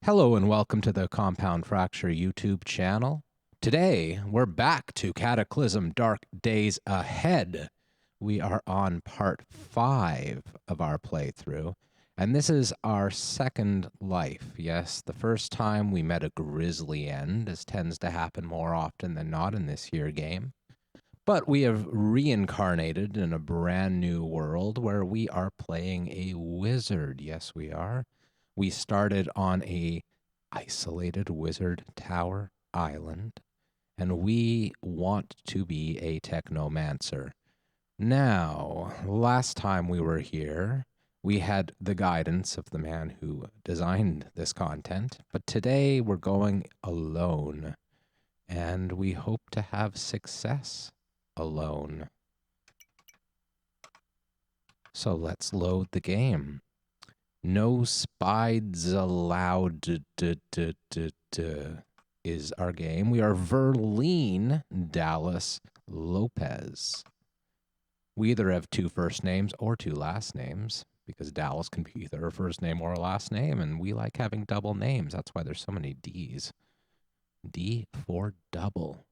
Hello and welcome to the Compound Fracture YouTube channel. Today, we're back to Cataclysm Dark Days Ahead. We are on part 5 of our playthrough, and this is our second life. Yes, the first time we met a grisly end, as tends to happen more often than not in this here game. But we have reincarnated in a brand new world where we are playing a wizard. Yes, we are. We started on a isolated wizard tower island, and we want to be a technomancer. Now, last time we were here, we had the guidance of the man who designed this content, but today we're going alone, and we hope to have success alone. So let's load the game. No spies allowed is our game. We are Verlene Dallas Lopez. We either have 2 first names or 2 last names, because Dallas can be either a first name or a last name, and we like having double names. That's why there's so many D's. D for double.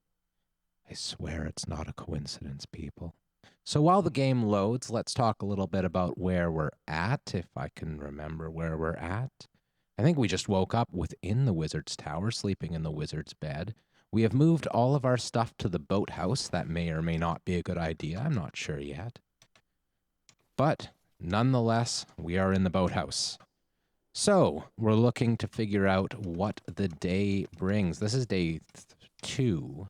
I swear it's not a coincidence, people. So while the game loads, let's talk a little bit about where we're at, if I can remember where we're at. I think we just woke up within the wizard's tower, sleeping in the wizard's bed. We have moved all of our stuff to the boathouse. That may or may not be a good idea. I'm not sure yet. But nonetheless, we are in the boathouse. So we're looking to figure out what the day brings. This is day 2.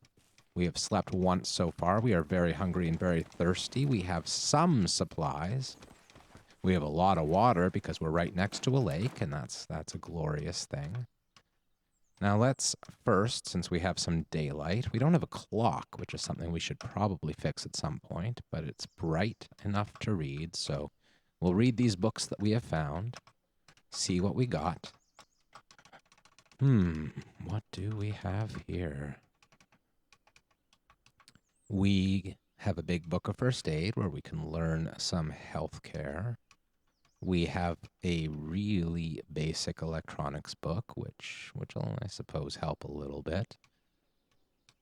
We have slept once so far. We are very hungry and very thirsty. We have some supplies. We have a lot of water because we're right next to a lake, and that's a glorious thing. Now let's first, since we have some daylight, we don't have a clock, which is something we should probably fix at some point, but it's bright enough to read, so we'll read these books that we have found, see what we got. What do we have here? We have a big book of first aid where we can learn some health care. We have a really basic electronics book, which will, I suppose, help a little bit.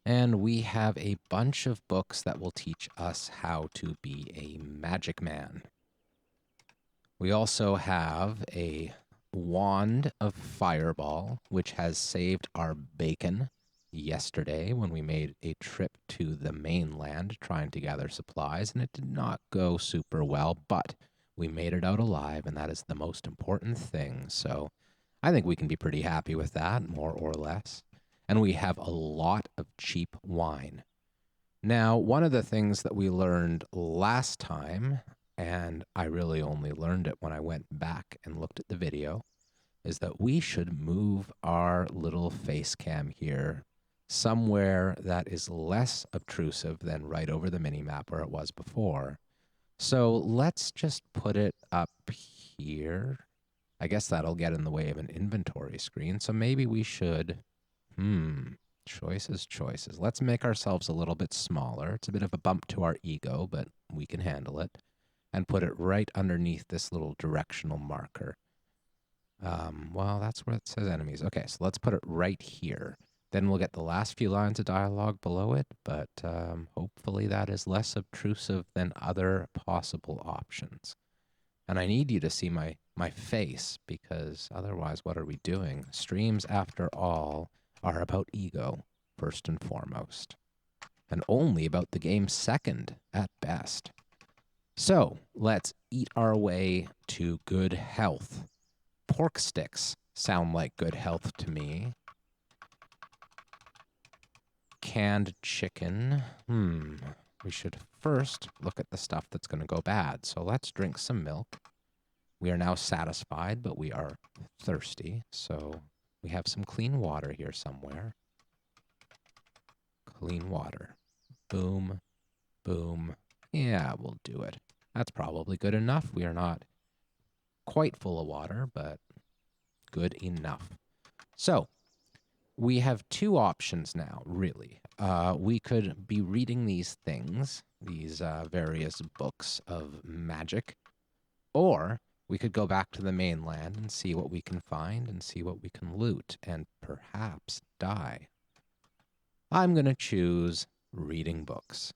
And we have a bunch of books that will teach us how to be a magic man. We also have a wand of fireball, which has saved our bacon yesterday when we made a trip to the mainland trying to gather supplies, and it did not go super well, but we made it out alive, and that is the most important thing. So I think we can be pretty happy with that, more or less. And we have a lot of cheap wine. Now, one of the things that we learned last time, and I really only learned it when I went back and looked at the video, is that we should move our little face cam here somewhere that is less obtrusive than right over the mini-map where it was before. So let's just put it up here. I guess that'll get in the way of an inventory screen. So maybe we should, choices. Let's make ourselves a little bit smaller. It's a bit of a bump to our ego, but we can handle it. And put it right underneath this little directional marker. Well, that's where it says enemies. Okay, so let's put it right here. Then we'll get the last few lines of dialogue below it, but hopefully that is less obtrusive than other possible options. And I need you to see my face, because otherwise what are we doing? Streams, after all, are about ego, first and foremost. And only about the game second, at best. So, let's eat our way to good health. Pork sticks sound like good health to me. Canned chicken. We should first look at the stuff that's going to go bad. So let's drink some milk. We are now satisfied, but we are thirsty. So we have some clean water here somewhere. Clean water. Boom. Boom. Yeah, we'll do it. That's probably good enough. We are not quite full of water, but good enough. So we have 2 options now, really. We could be reading these things, these various books of magic, or We could go back to the mainland and see what we can find and see what we can loot and perhaps die. I'm going to choose reading books.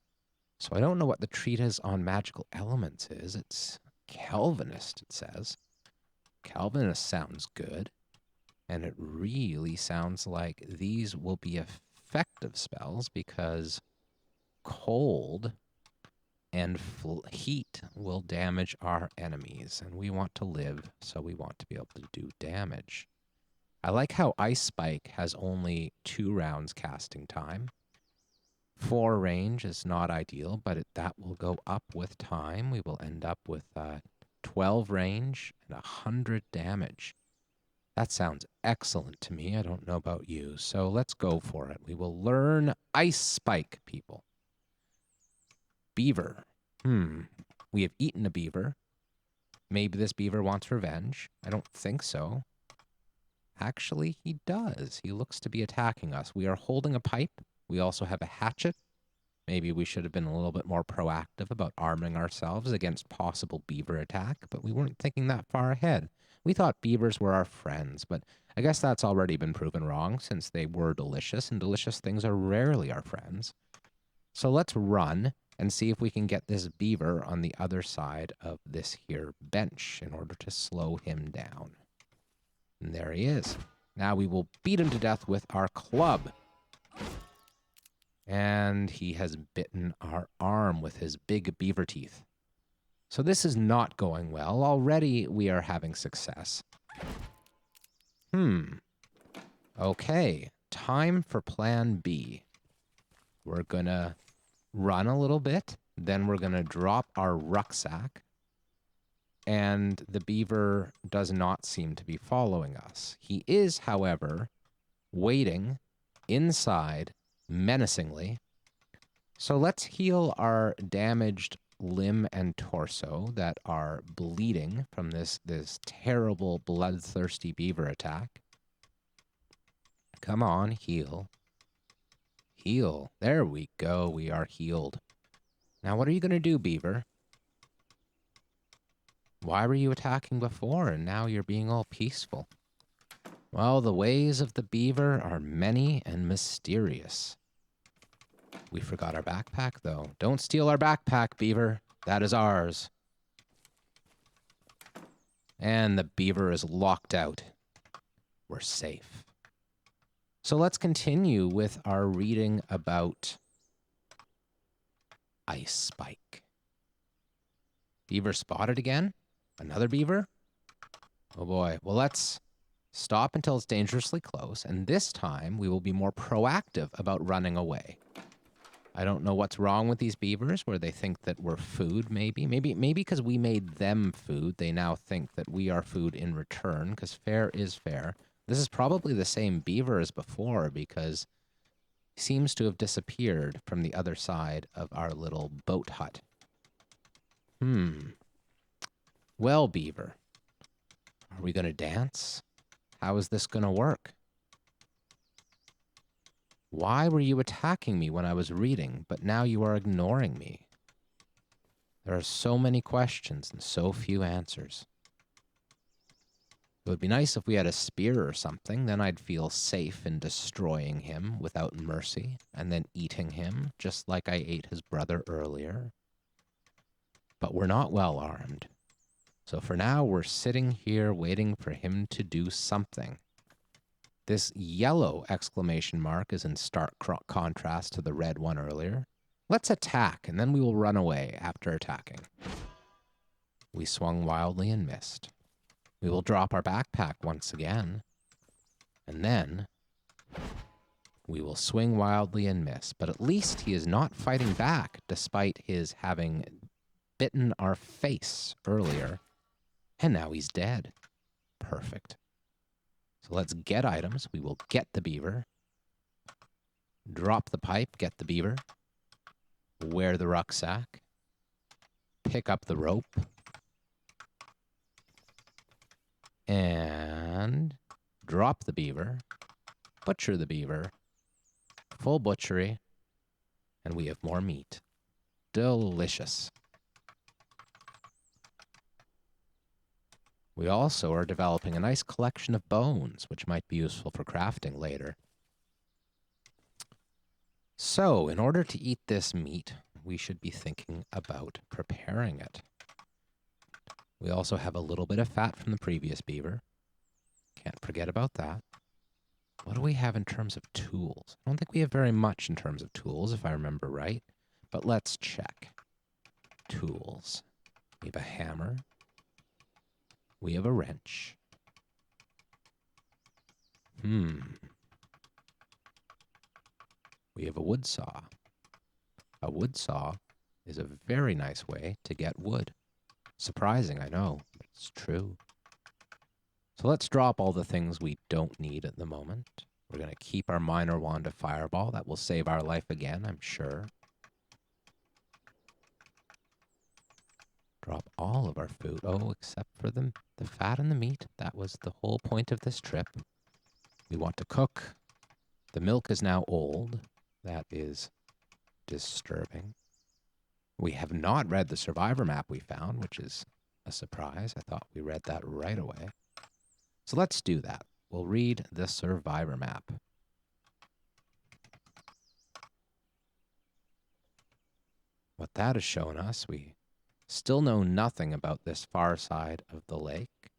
So I don't know what the treatise on magical elements is. It's Calvinist, it says. Calvinist sounds good. And it really sounds like these will be effective spells because cold and heat will damage our enemies. And we want to live, so we want to be able to do damage. I like how Ice Spike has only 2 rounds casting time. 4 range is not ideal, but that will go up with time. We will end up with 12 range and 100 damage. That sounds excellent to me. I don't know about you, so let's go for it. We will learn Ice Spike, people. Beaver. We have eaten a beaver. Maybe this beaver wants revenge. I don't think so. Actually, he does. He looks to be attacking us. We are holding a pipe. We also have a hatchet. Maybe we should have been a little bit more proactive about arming ourselves against possible beaver attack, but we weren't thinking that far ahead. We thought beavers were our friends, but I guess that's already been proven wrong since they were delicious, and delicious things are rarely our friends. So let's run and see if we can get this beaver on the other side of this here bench in order to slow him down. And there he is. Now we will beat him to death with our club. And he has bitten our arm with his big beaver teeth. So this is not going well. Already we are having success. Okay, time for plan B. We're gonna run a little bit, then we're gonna drop our rucksack, and the beaver does not seem to be following us. He is, however, waiting inside menacingly. So let's heal our damaged limb and torso that are bleeding from this terrible bloodthirsty beaver attack. Come on, heal. Heal. There we go. We are healed. Now what are you going to do, beaver? Why were you attacking before and now you're being all peaceful? Well, the ways of the beaver are many and mysterious. We forgot our backpack, though. Don't steal our backpack, beaver. That is ours. And the beaver is locked out. We're safe. So let's continue with our reading about Ice Spike. Beaver spotted again? Another beaver? Oh boy. Well, let's stop until it's dangerously close, and this time we will be more proactive about running away. I don't know what's wrong with these beavers, where they think that we're food, maybe. Maybe because we made them food, they now think that we are food in return, because fair is fair. This is probably the same beaver as before, because he seems to have disappeared from the other side of our little boat hut. Well, beaver, are we going to dance? How is this going to work? Why were you attacking me when I was reading, but now you are ignoring me? There are so many questions and so few answers. It would be nice if we had a spear or something, then I'd feel safe in destroying him without mercy, and then eating him, just like I ate his brother earlier. But we're not well armed. So for now, we're sitting here waiting for him to do something. This yellow exclamation mark is in stark contrast to the red one earlier. Let's attack, and then we will run away after attacking. We swung wildly and missed. We will drop our backpack once again. And then we will swing wildly and miss. But at least he is not fighting back, despite his having bitten our face earlier. And now he's dead. Perfect. So let's get items. We will get the beaver. Drop the pipe, get the beaver. Wear the rucksack. Pick up the rope. And drop the beaver. Butcher the beaver. Full butchery. And we have more meat. Delicious. We also are developing a nice collection of bones, which might be useful for crafting later. So, in order to eat this meat, we should be thinking about preparing it. We also have a little bit of fat from the previous beaver. Can't forget about that. What do we have in terms of tools? I don't think we have very much in terms of tools, if I remember right. But let's check. Tools. We have a hammer. We have a wrench. We have a wood saw. A wood saw is a very nice way to get wood. Surprising, I know, but it's true. So let's drop all the things we don't need at the moment. We're going to keep our minor wand of fireball. That will save our life again, I'm sure. Drop all of our food. Oh, except for the fat and the meat. That was the whole point of this trip. We want to cook. The milk is now old. That is disturbing. We have not read the survivor map we found, which is a surprise. I thought we read that right away. So let's do that. We'll read the survivor map. What that has shown us, we still know nothing about this far side of the lake.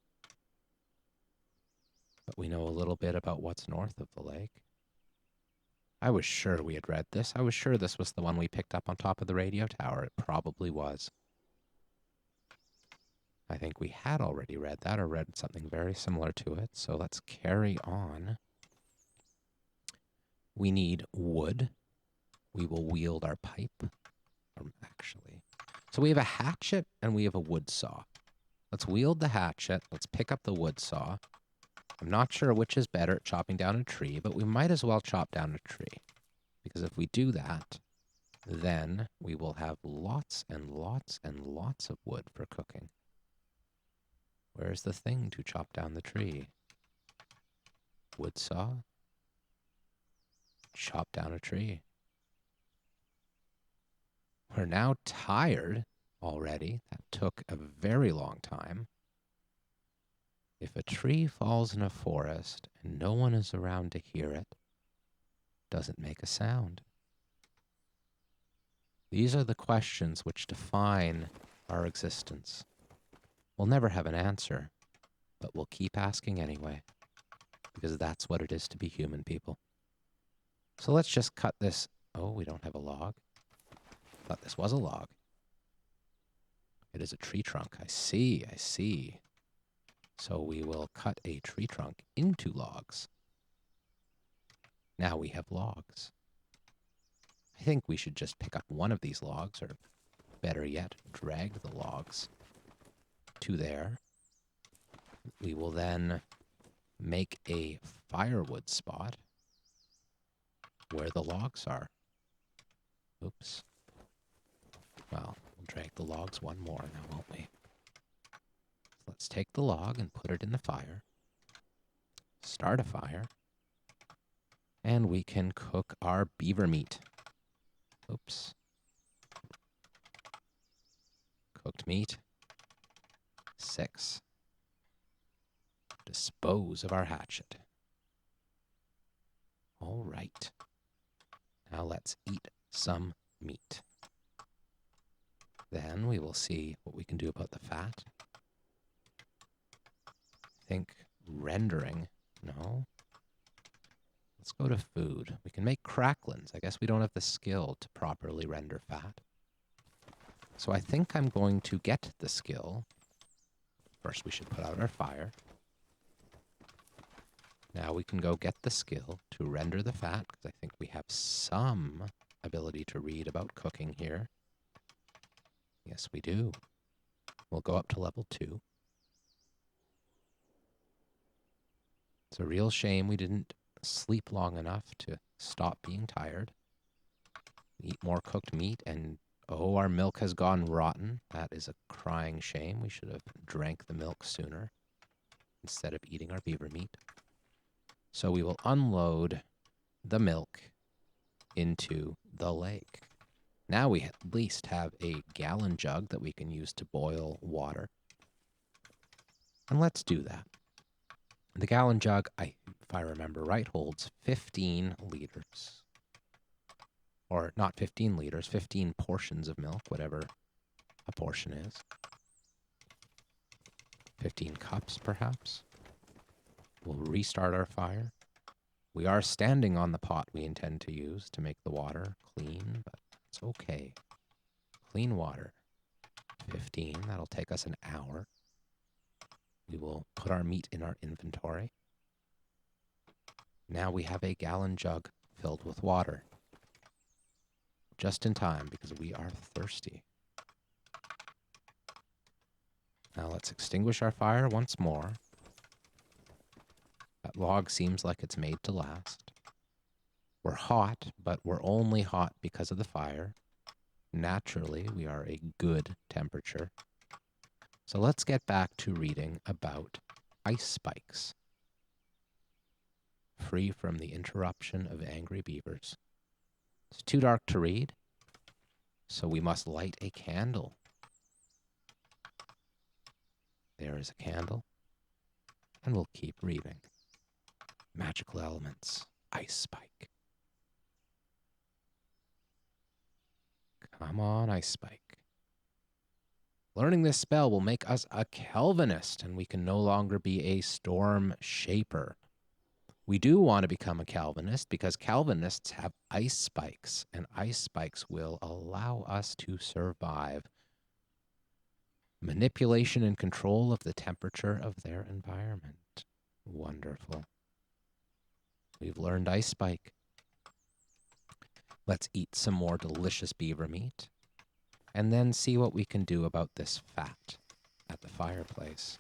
But we know a little bit about what's north of the lake. I was sure we had read this. I was sure this was the one we picked up on top of the radio tower. It probably was. I think we had already read that or read something very similar to it. So let's carry on. We need wood. We will wield our pipe. Actually. So we have a hatchet and we have a wood saw. Let's wield the hatchet. Let's pick up the wood saw. I'm not sure which is better at chopping down a tree, but we might as well chop down a tree. Because if we do that, then we will have lots and lots and lots of wood for cooking. Where's the thing to chop down the tree? Wood saw. Chop down a tree. We're now tired already. That took a very long time. If a tree falls in a forest and no one is around to hear it, doesn't make a sound. These are the questions which define our existence. We'll never have an answer, but we'll keep asking anyway, because that's what it is to be human, people. So let's just cut this. Oh, we don't have a log. Thought this was a log. It is a tree trunk. I see, I see. So we will cut a tree trunk into logs. Now we have logs. I think we should just pick up one of these logs, or better yet, drag the logs to there. We will then make a firewood spot where the logs are. Oops. Well, we'll drag the logs one more now, won't we? Let's take the log and put it in the fire. Start a fire. And we can cook our beaver meat. Oops. Cooked meat. 6. Dispose of our hatchet. All right. Now let's eat some meat. Then we will see what we can do about the fat. I think rendering. No. Let's go to food. We can make cracklins. I guess we don't have the skill to properly render fat. So I think I'm going to get the skill. First, we should put out our fire. Now we can go get the skill to render the fat, because I think we have some ability to read about cooking here. Yes, we do. We'll go up to level 2. It's a real shame we didn't sleep long enough to stop being tired. Eat more cooked meat, and oh, our milk has gone rotten. That is a crying shame. We should have drank the milk sooner instead of eating our beaver meat. So we will unload the milk into the lake. Now we at least have a gallon jug that we can use to boil water. And let's do that. The gallon jug, if I remember right, holds 15 liters. Or not 15 liters, 15 portions of milk, whatever a portion is. 15 cups, perhaps. We'll restart our fire. We are standing on the pot we intend to use to make the water clean, but it's okay. Clean water. 15, that'll take us an hour. We will put our meat in our inventory. Now we have a gallon jug filled with water. Just in time, because we are thirsty. Now let's extinguish our fire once more. That log seems like it's made to last. We're hot, but we're only hot because of the fire. Naturally, we are a good temperature. So let's get back to reading about ice spikes. Free from the interruption of angry beavers. It's too dark to read, so we must light a candle. There is a candle, and we'll keep reading. Magical elements, ice spike. Come on, ice spike. Learning this spell will make us a Calvinist, and we can no longer be a storm shaper. We do want to become a Calvinist because Calvinists have ice spikes, and ice spikes will allow us to survive manipulation and control of the temperature of their environment. Wonderful. We've learned ice spike. Let's eat some more delicious beaver meat, and then see what we can do about this fat at the fireplace.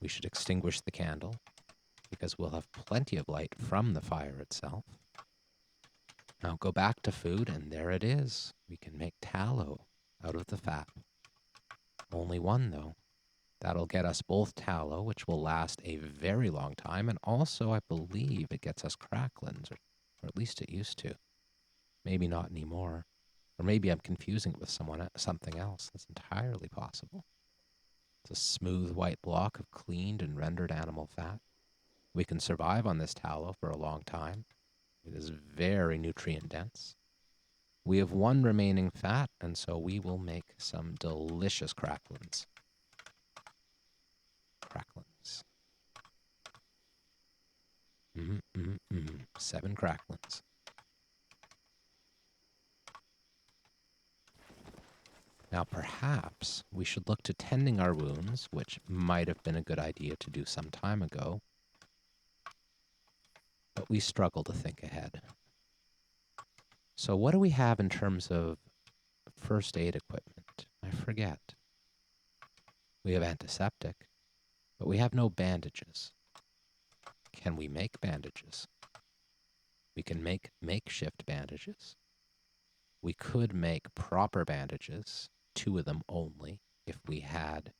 We should extinguish the candle, because we'll have plenty of light from the fire itself. Now go back to food, and there it is. We can make tallow out of the fat. Only one, though. That'll get us both tallow, which will last a very long time, and also, I believe, it gets us cracklins, or at least it used to. Maybe not anymore. Or maybe I'm confusing it with something else. That's entirely possible. It's a smooth white block of cleaned and rendered animal fat. We can survive on this tallow for a long time. It is very nutrient dense. We have one remaining fat, and so we will make some delicious cracklins. Cracklins. 7 cracklins. Now perhaps we should look to tending our wounds, which might have been a good idea to do some time ago, but we struggle to think ahead. So what do we have in terms of first aid equipment? I forget. We have antiseptic, but we have no bandages. Can we make bandages? We can make makeshift bandages. We could make proper bandages, 2 of them only, if we had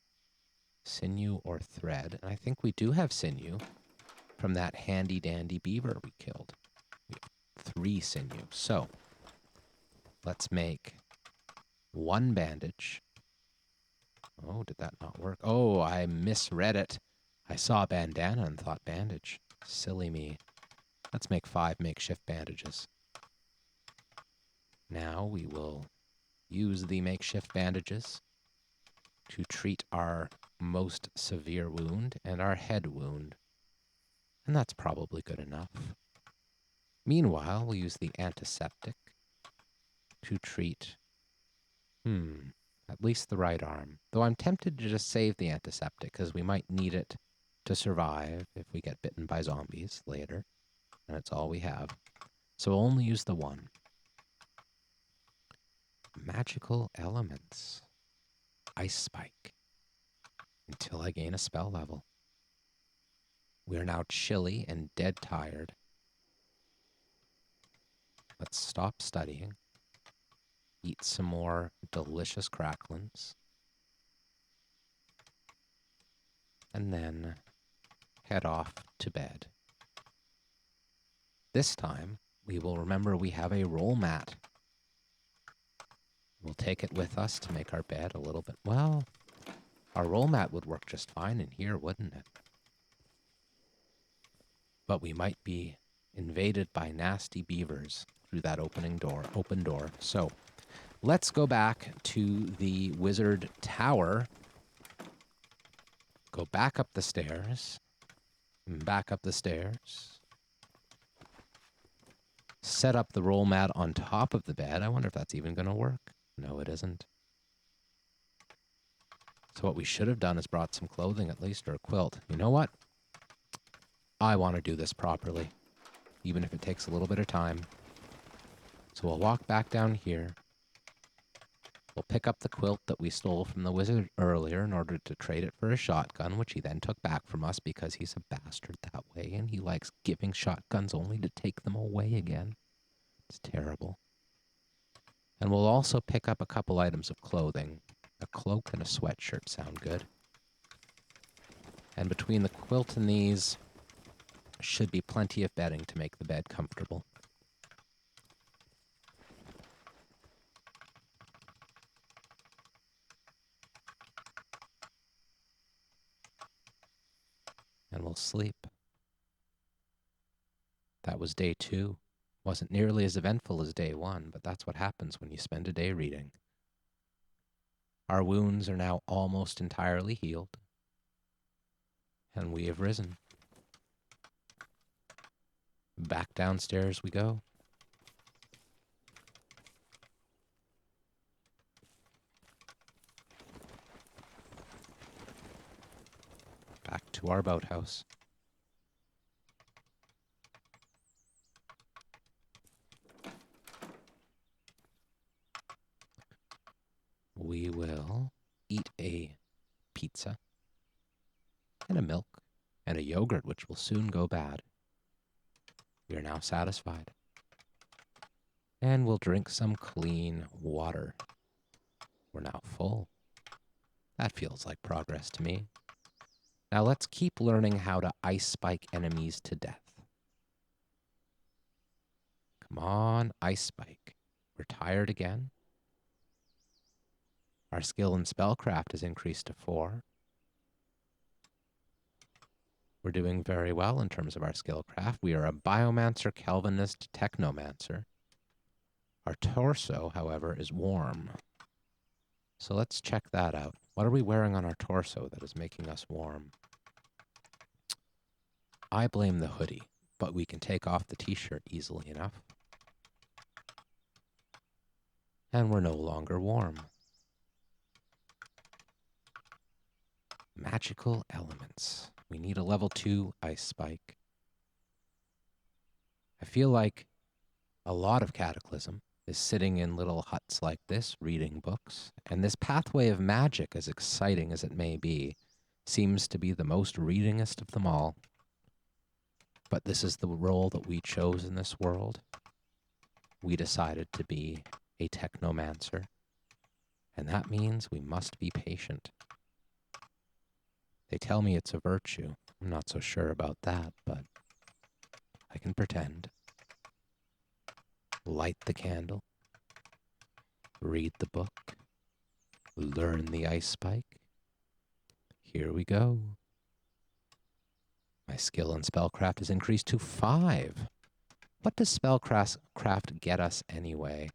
sinew or thread. And I think we do have sinew from that handy-dandy beaver we killed. We have 3 sinew. So let's make 1 bandage. Oh, did that not work? Oh, I misread it. I saw bandana and thought bandage. Silly me. Let's make 5 makeshift bandages. Now we will use the makeshift bandages to treat our most severe wound and our head wound. And that's probably good enough. Meanwhile, we'll use the antiseptic to treat, at least the right arm. Though I'm tempted to just save the antiseptic because we might need it to survive if we get bitten by zombies later. And it's all we have. So we'll only use the 1. Magical elements. Ice spike. Until I gain a spell level. We are now chilly and dead tired. Let's stop studying. Eat some more delicious cracklins. And then head off to bed. This time, we will remember we have a roll mat. We'll take it with us to make our bed a little bit, well, Our roll mat would work just fine in here, wouldn't it? But we might be invaded by nasty beavers through that open door. So let's go back to the wizard tower. Go back up the stairs. Back up the stairs. Set up the roll mat on top of the bed. I wonder if that's even going to work. No, it isn't. So what we should have done is brought some clothing at least, or a quilt. You know what? I want to do this properly, even if it takes a little bit of time. So we'll walk back down here. We'll pick up the quilt that we stole from the wizard earlier in order to trade it for a shotgun, which he then took back from us because he's a bastard that way, and he likes giving shotguns only to take them away again. It's terrible. And we'll also pick up a couple items of clothing. A cloak and a sweatshirt sound good. And between the quilt and these, should be plenty of bedding to make the bed comfortable. And we'll sleep. That was day 2. Wasn't nearly as eventful as day 1, but that's what happens when you spend a day reading. Our wounds are now almost entirely healed, and we have risen. Back downstairs we go. Back to our boathouse. We will eat a pizza and a milk and a yogurt, which will soon go bad. We are now satisfied. And we'll drink some clean water. We're now full. That feels like progress to me. Now let's keep learning how to ice spike enemies to death. Come on, ice spike. We're tired again. Our skill in spellcraft has increased to 4. We're doing very well in terms of our skillcraft. We are a biomancer, Calvinist, technomancer. Our torso, however, is warm. So let's check that out. What are we wearing on our torso that is making us warm? I blame the hoodie, but we can take off the t-shirt easily enough. And we're no longer warm. Magical elements. We need a level 2 ice spike. I feel like a lot of Cataclysm is sitting in little huts like this, reading books. And this pathway of magic, as exciting as it may be, seems to be the most readingest of them all. But this is the role that we chose in this world. We decided to be a technomancer. And that means we must be patient. They tell me it's a virtue. I'm not so sure about that, but I can pretend. Light the candle. Read the book. Learn the ice spike. Here we go. My skill in spellcraft has increased to 5. What does spellcraft get us anyway?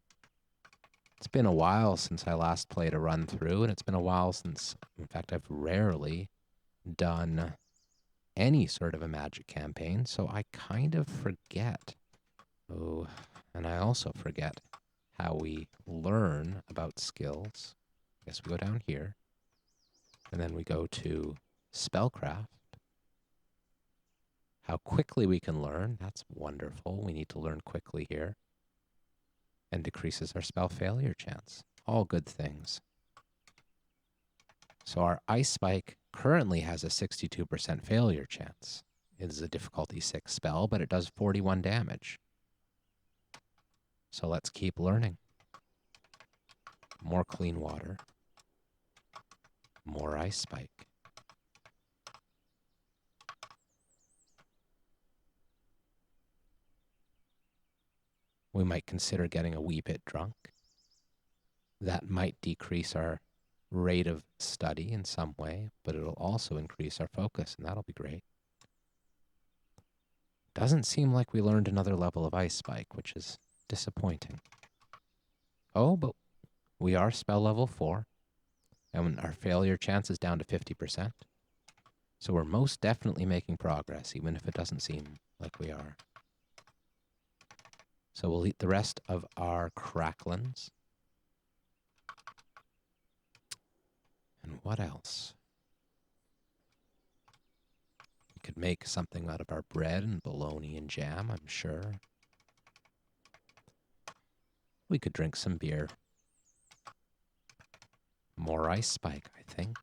It's been a while since I last played a run through, and it's been a while since, in fact, I've rarely done any sort of a magic campaign, so I kind of forget. Oh, and I also forget how we learn about skills. I guess we go down here, and then we go to spellcraft. How quickly we can learn, that's wonderful. We need to learn quickly here. And decreases our spell failure chance. All good things. So our ice spike currently has a 62% failure chance. It is a difficulty 6 spell, but it does 41 damage. So let's keep learning. More clean water. More ice spike. We might consider getting a wee bit drunk. That might decrease our rate of study in some way, but it'll also increase our focus, and that'll be great. Doesn't seem like we learned another level of Ice Spike, which is disappointing. Oh, but we are spell level 4, and our failure chance is down to 50%. So we're most definitely making progress, even if it doesn't seem like we are. So we'll eat the rest of our cracklins. And what else? We could make something out of our bread and bologna and jam, I'm sure. We could drink some beer. More Ice Spike, I think.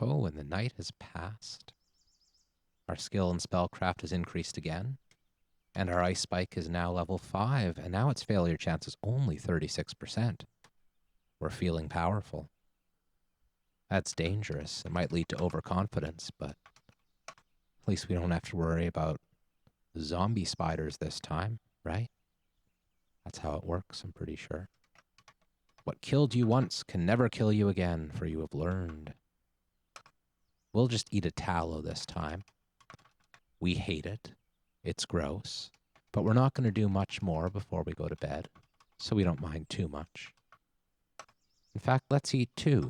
Oh, and the night has passed. Our skill in spellcraft has increased again. And our Ice Spike is now level 5, and now its failure chance is only 36%. We're feeling powerful. That's dangerous. It might lead to overconfidence, but at least we don't have to worry about zombie spiders this time, right? That's how it works, I'm pretty sure. What killed you once can never kill you again, for you have learned. We'll just eat a tallow this time. We hate it. It's gross. But we're not going to do much more before we go to bed, so we don't mind too much. In fact, let's eat 2.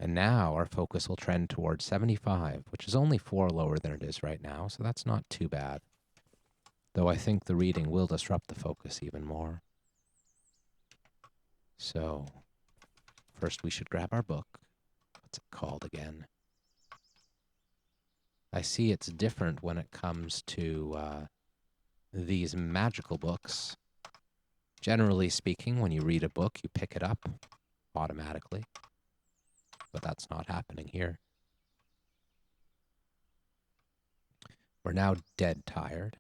And now our focus will trend towards 75, which is only 4 lower than it is right now, so that's not too bad. Though I think the reading will disrupt the focus even more. So, first we should grab our book. What's it called again? I see it's different when it comes to these magical books. Generally speaking, when you read a book, you pick it up automatically. But that's not happening here. We're now dead tired.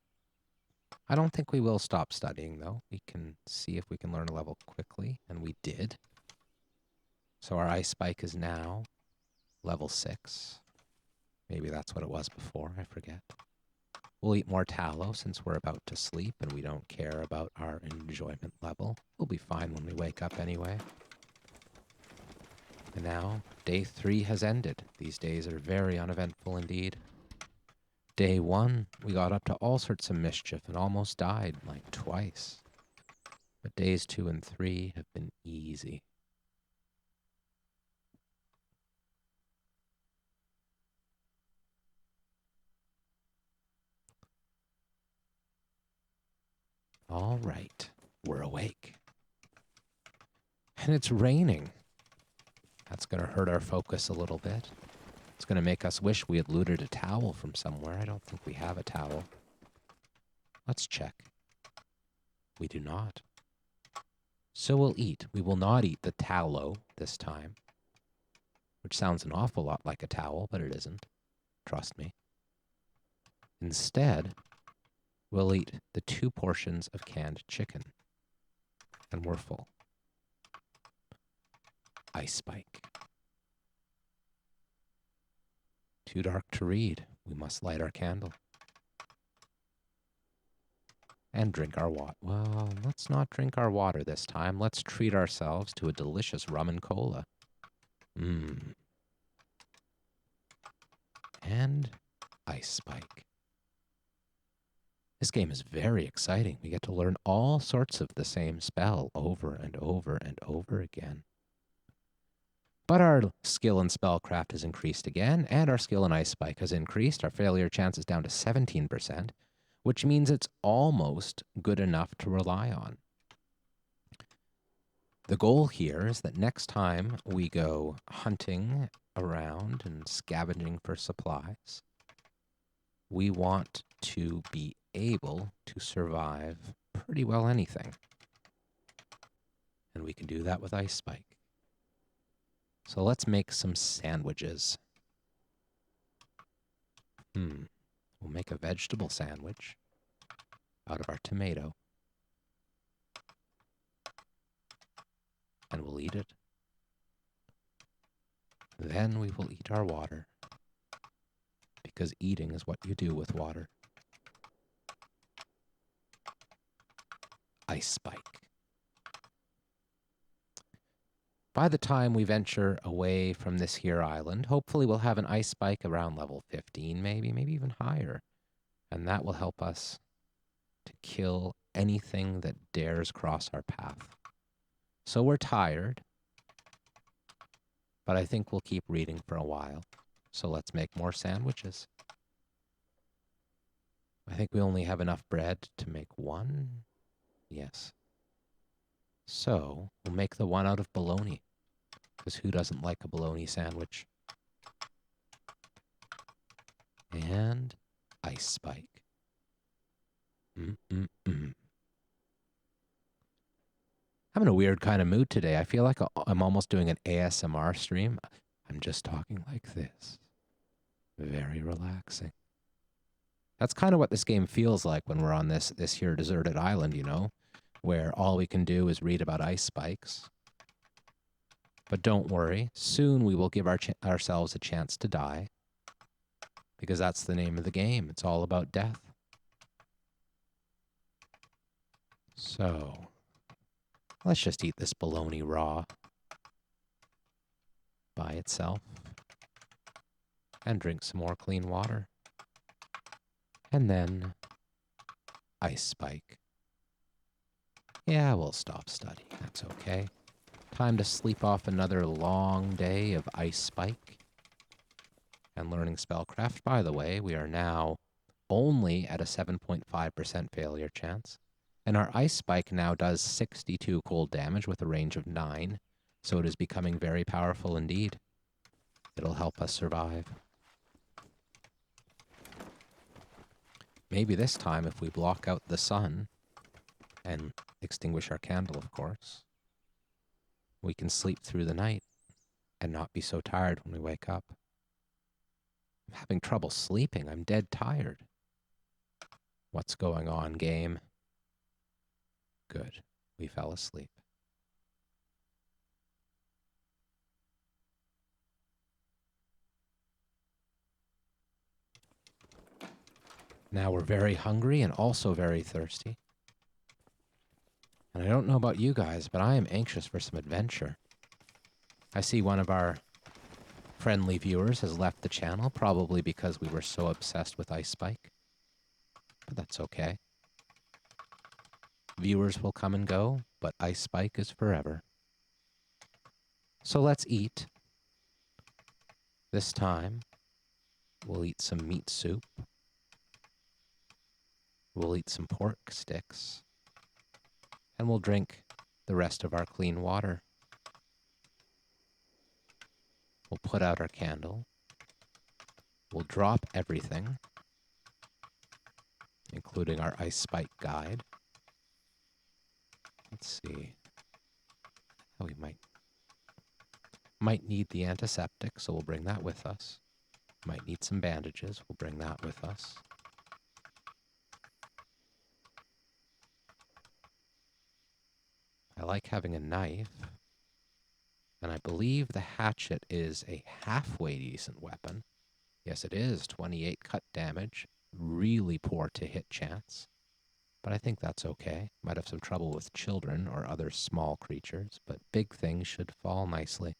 I don't think we will stop studying, though. We can see if we can learn a level quickly, and we did. So our Ice Spike is now level 6. Maybe that's what it was before, I forget. We'll eat more tallow since we're about to sleep and we don't care about our enjoyment level. We'll be fine when we wake up anyway. And now, day 3 has ended. These days are very uneventful indeed. Day 1, we got up to all sorts of mischief and almost died, like twice. But days 2 and 3 have been easy. All right, we're awake. And it's raining. That's going to hurt our focus a little bit. It's going to make us wish we had looted a towel from somewhere. I don't think we have a towel. Let's check. We do not. So we'll eat. We will not eat the tallow this time, which sounds an awful lot like a towel, but it isn't. Trust me. Instead, we'll eat the 2 portions of canned chicken, and we're full. Ice Spike. Too dark to read. We must light our candle. And drink our water. Well, let's not drink our water this time. Let's treat ourselves to a delicious rum and cola. And Ice Spike. This game is very exciting. We get to learn all sorts of the same spell over and over and over again. But our skill in spellcraft has increased again, and our skill in Ice Spike has increased. Our failure chance is down to 17%, which means it's almost good enough to rely on. The goal here is that next time we go hunting around and scavenging for supplies, we want to be able to survive pretty well anything. And we can do that with Ice Spike. So let's make some sandwiches. We'll make a vegetable sandwich out of our tomato. And we'll eat it. Then we will eat our water, because eating is what you do with water. ice spike. By the time we venture away from this here island, hopefully we'll have an ice spike around level 15, maybe even higher. And that will help us to kill anything that dares cross our path. So we're tired, but I think we'll keep reading for a while. So let's make more sandwiches. I think we only have enough bread to make one. Yes. So we'll make the one out of bologna, because who doesn't like a bologna sandwich? And ice spike. I'm in a weird kind of mood today. I feel like I'm almost doing an ASMR stream. I'm just talking like this. Very relaxing. That's kind of what this game feels like when we're on this here deserted island, you know, where all we can do is read about ice spikes. But don't worry, soon we will give ourselves a chance to die, because that's the name of the game. It's all about death. So, let's just eat this bologna raw by itself and drink some more clean water. And then ice spike. Yeah, we'll stop studying. That's okay. Time to sleep off another long day of ice spike and learning spellcraft. By the way, we are now only at a 7.5% failure chance. And our ice spike now does 62 cold damage with a range of 9. So it is becoming very powerful indeed. It'll help us survive. Maybe this time, if we block out the sun and extinguish our candle, of course, we can sleep through the night and not be so tired when we wake up. I'm having trouble sleeping. I'm dead tired. What's going on, game? Good. We fell asleep. Now we're very hungry and also very thirsty. And I don't know about you guys, but I am anxious for some adventure. I see one of our friendly viewers has left the channel, probably because we were so obsessed with Ice Spike. But that's okay. Viewers will come and go, but Ice Spike is forever. So let's eat. This time, we'll eat some meat soup. We'll eat some pork sticks. And we'll drink the rest of our clean water. We'll put out our candle. We'll drop everything, including our Ice Spike guide. Let's see. Oh, we might need the antiseptic, so we'll bring that with us. Might need some bandages. We'll bring that with us. I like having a knife. And I believe the hatchet is a halfway decent weapon. Yes, it is. 28 cut damage. Really poor to hit chance. But I think that's okay. Might have some trouble with children or other small creatures, but big things should fall nicely.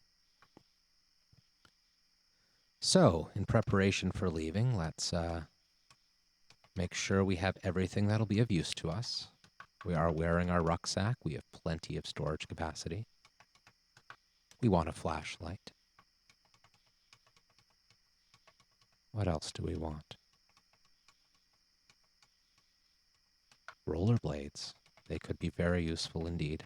So, in preparation for leaving, let's make sure we have everything that'll be of use to us. We are wearing our rucksack. We have plenty of storage capacity. We want a flashlight. What else do we want? Rollerblades. They could be very useful indeed.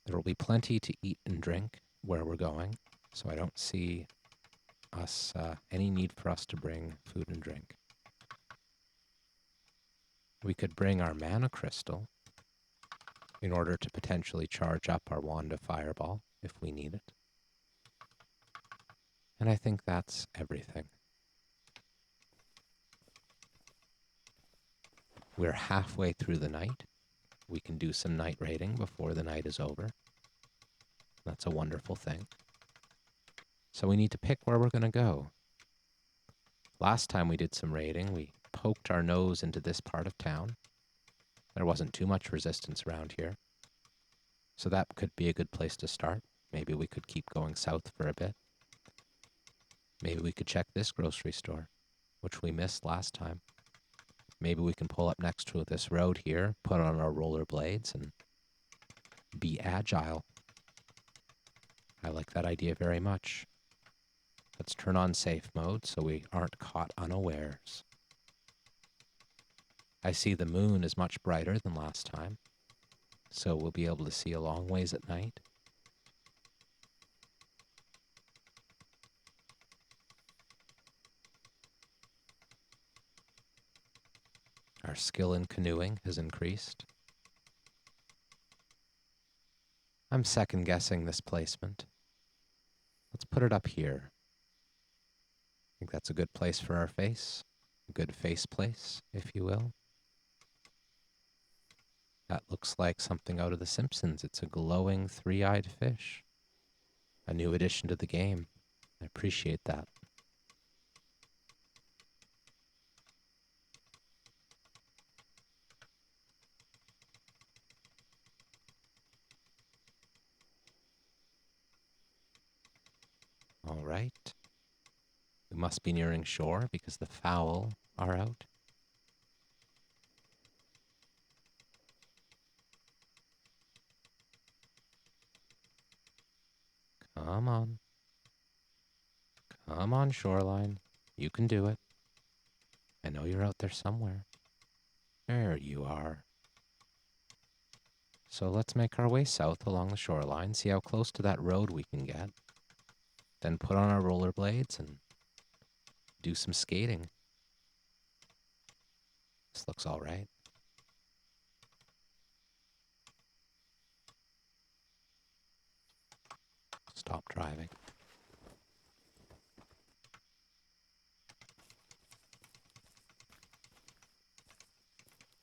There will be plenty to eat and drink where we're going, so I don't see us any need for us to bring food and drink. We could bring our mana crystal in order to potentially charge up our wand of fireball if we need it. And I think that's everything. We're halfway through the night. We can do some night raiding before the night is over. That's a wonderful thing. So we need to pick where we're going to go. Last time we did some raiding, we poked our nose into this part of town. There wasn't too much resistance around here. So that could be a good place to start. Maybe we could keep going south for a bit. Maybe we could check this grocery store, which we missed last time. Maybe we can pull up next to this road here, put on our rollerblades, and be agile. I like that idea very much. Let's turn on safe mode so we aren't caught unawares. I see the moon is much brighter than last time, so we'll be able to see a long ways at night. Our skill in canoeing has increased. I'm second guessing this placement. Let's put it up here. I think that's a good place for our face. A good face place, if you will. That looks like something out of The Simpsons. It's a glowing three-eyed fish. A new addition to the game. I appreciate that. All right. We must be nearing shore because the fowl are out. Come on. Come on, shoreline. You can do it. I know you're out there somewhere. There you are. So let's make our way south along the shoreline, see how close to that road we can get. Then put on our rollerblades and do some skating. This looks all right. Stop driving.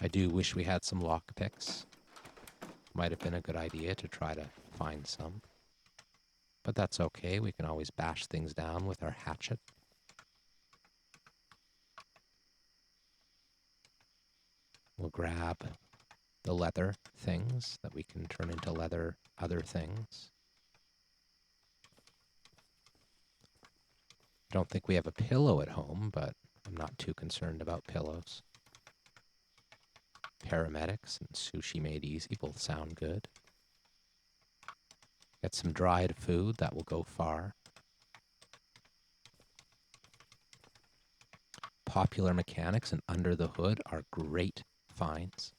I do wish we had some lockpicks. Might have been a good idea to try to find some. But that's okay. We can always bash things down with our hatchet. We'll grab the leather things that we can turn into leather other things. I don't think we have a pillow at home, but I'm not too concerned about pillows. Paramedics and sushi made easy both sound good. Get some dried food, that will go far. Popular Mechanics and Under the Hood are great finds.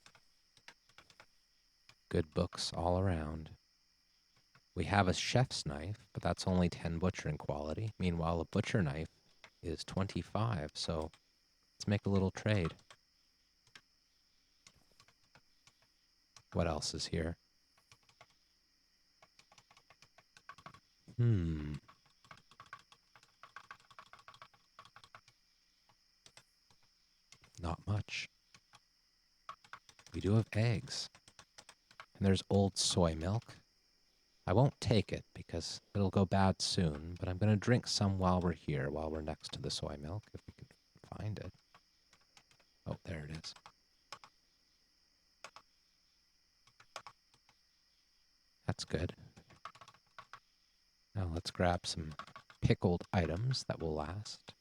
Good books all around. We have a chef's knife, but that's only 10 butchering quality. Meanwhile, a butcher knife is 25, so let's make a little trade. What else is here? Not much. We do have eggs. And there's old soy milk. I won't take it because it'll go bad soon, but I'm going to drink some while we're here, while we're next to the soy milk, if we can find it. Oh, there it is. That's good. Now let's grab some pickled items that will last.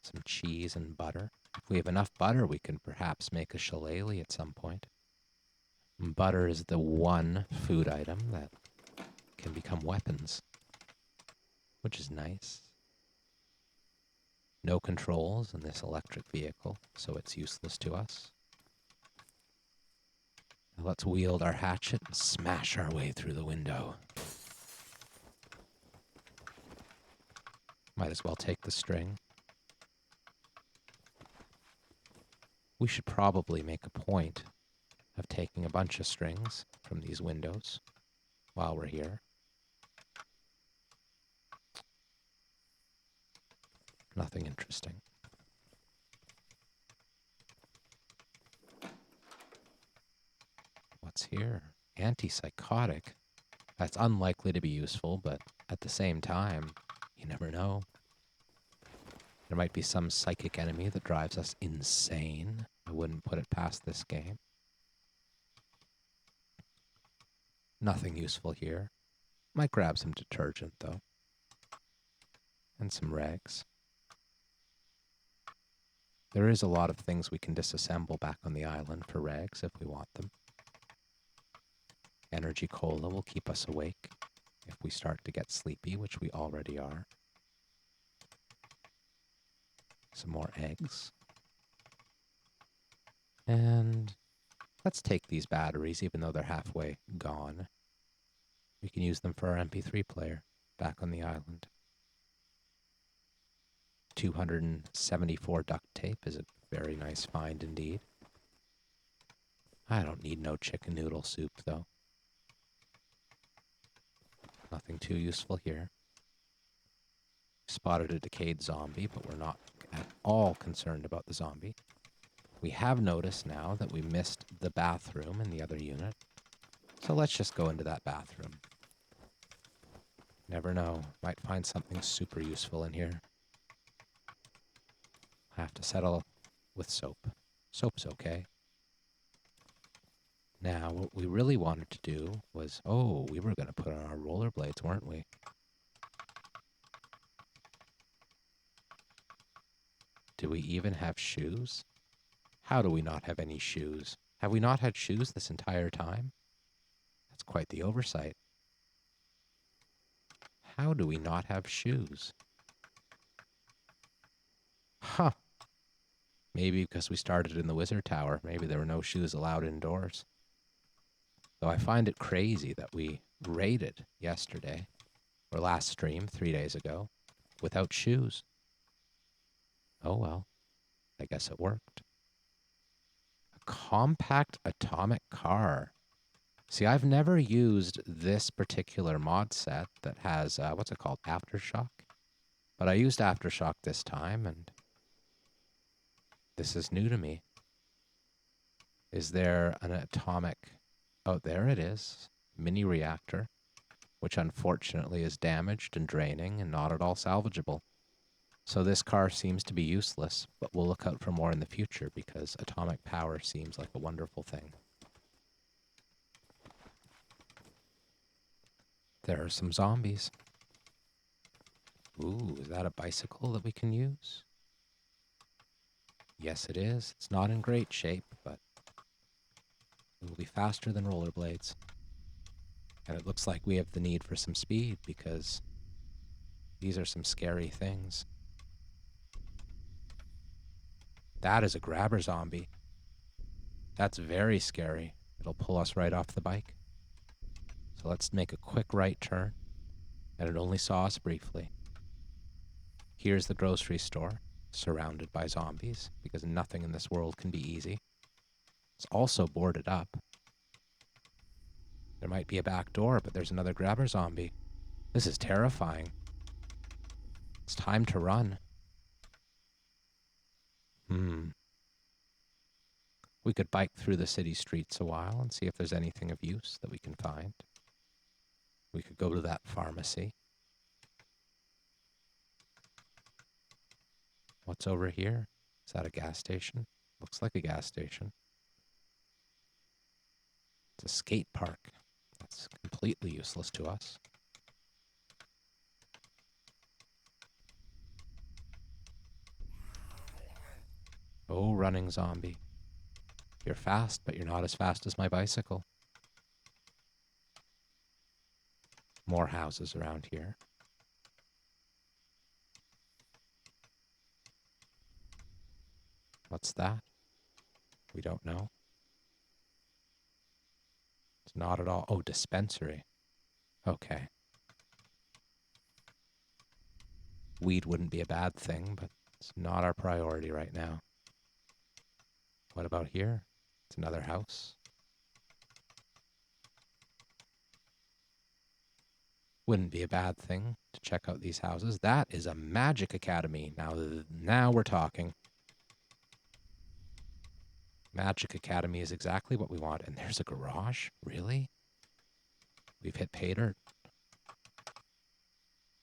Some cheese and butter. If we have enough butter, we can perhaps make a shillelagh at some point. Butter is the one food item that can become weapons, which is nice. No controls in this electric vehicle, so it's useless to us. Now let's wield our hatchet and smash our way through the window. Might as well take the string. We should probably make a point of taking a bunch of strings from these windows while we're here. Nothing interesting. What's here? Antipsychotic. That's unlikely to be useful, but at the same time, you never know. There might be some psychic enemy that drives us insane. I wouldn't put it past this game. Nothing useful here. Might grab some detergent, though. And some rags. There is a lot of things we can disassemble back on the island for rags if we want them. Energy cola will keep us awake if we start to get sleepy, which we already are. Some more eggs. And let's take these batteries, even though they're halfway gone. We can use them for our MP3 player back on the island. 274 duct tape is a very nice find indeed. I don't need no chicken noodle soup, though. Nothing too useful here. Spotted a decayed zombie, but we're not at all concerned about the zombie. We have noticed now that we missed the bathroom in the other unit. So let's just go into that bathroom. Never know. Might find something super useful in here. I have to settle with soap. Soap's okay. Now, what we really wanted to do was... Oh, we were going to put on our rollerblades, weren't we? Do we even have shoes? How do we not have any shoes? Have we not had shoes this entire time? That's quite the oversight. How do we not have shoes? Huh. Maybe because we started in the Wizard Tower. Maybe there were no shoes allowed indoors. Though I find it crazy that we raided yesterday, or last stream 3 days ago, without shoes. Oh well, I guess it worked. A compact atomic car. See, I've never used this particular mod set that has, what's it called, Aftershock? But I used Aftershock this time, and this is new to me. Is there an atomic... Oh, there it is. Mini reactor, which unfortunately is damaged and draining and not at all salvageable. So this car seems to be useless, but we'll look out for more in the future because atomic power seems like a wonderful thing. There are some zombies. Ooh, is that a bicycle that we can use? Yes, it is. It's not in great shape, but it will be faster than rollerblades. And it looks like we have the need for some speed because these are some scary things. That is a grabber zombie. That's very scary. It'll pull us right off the bike. So let's make a quick right turn. And it only saw us briefly. Here's the grocery store, surrounded by zombies, because nothing in this world can be easy. It's also boarded up. There might be a back door, but there's another grabber zombie. This is terrifying. It's time to run. We could bike through the city streets a while and see if there's anything of use that we can find. We could go to that pharmacy. What's over here? Is that a gas station? Looks like a gas station. It's a skate park. That's completely useless to us. Oh, running zombie. You're fast, but you're not as fast as my bicycle. More houses around here. What's that? We don't know. It's not at all... Oh, dispensary. Okay. Weed wouldn't be a bad thing, but it's not our priority right now. What about here? It's another house. Wouldn't be a bad thing to check out these houses. That is a magic academy. Now we're talking. Magic Academy is exactly what we want. And there's a garage? Really? We've hit pay dirt.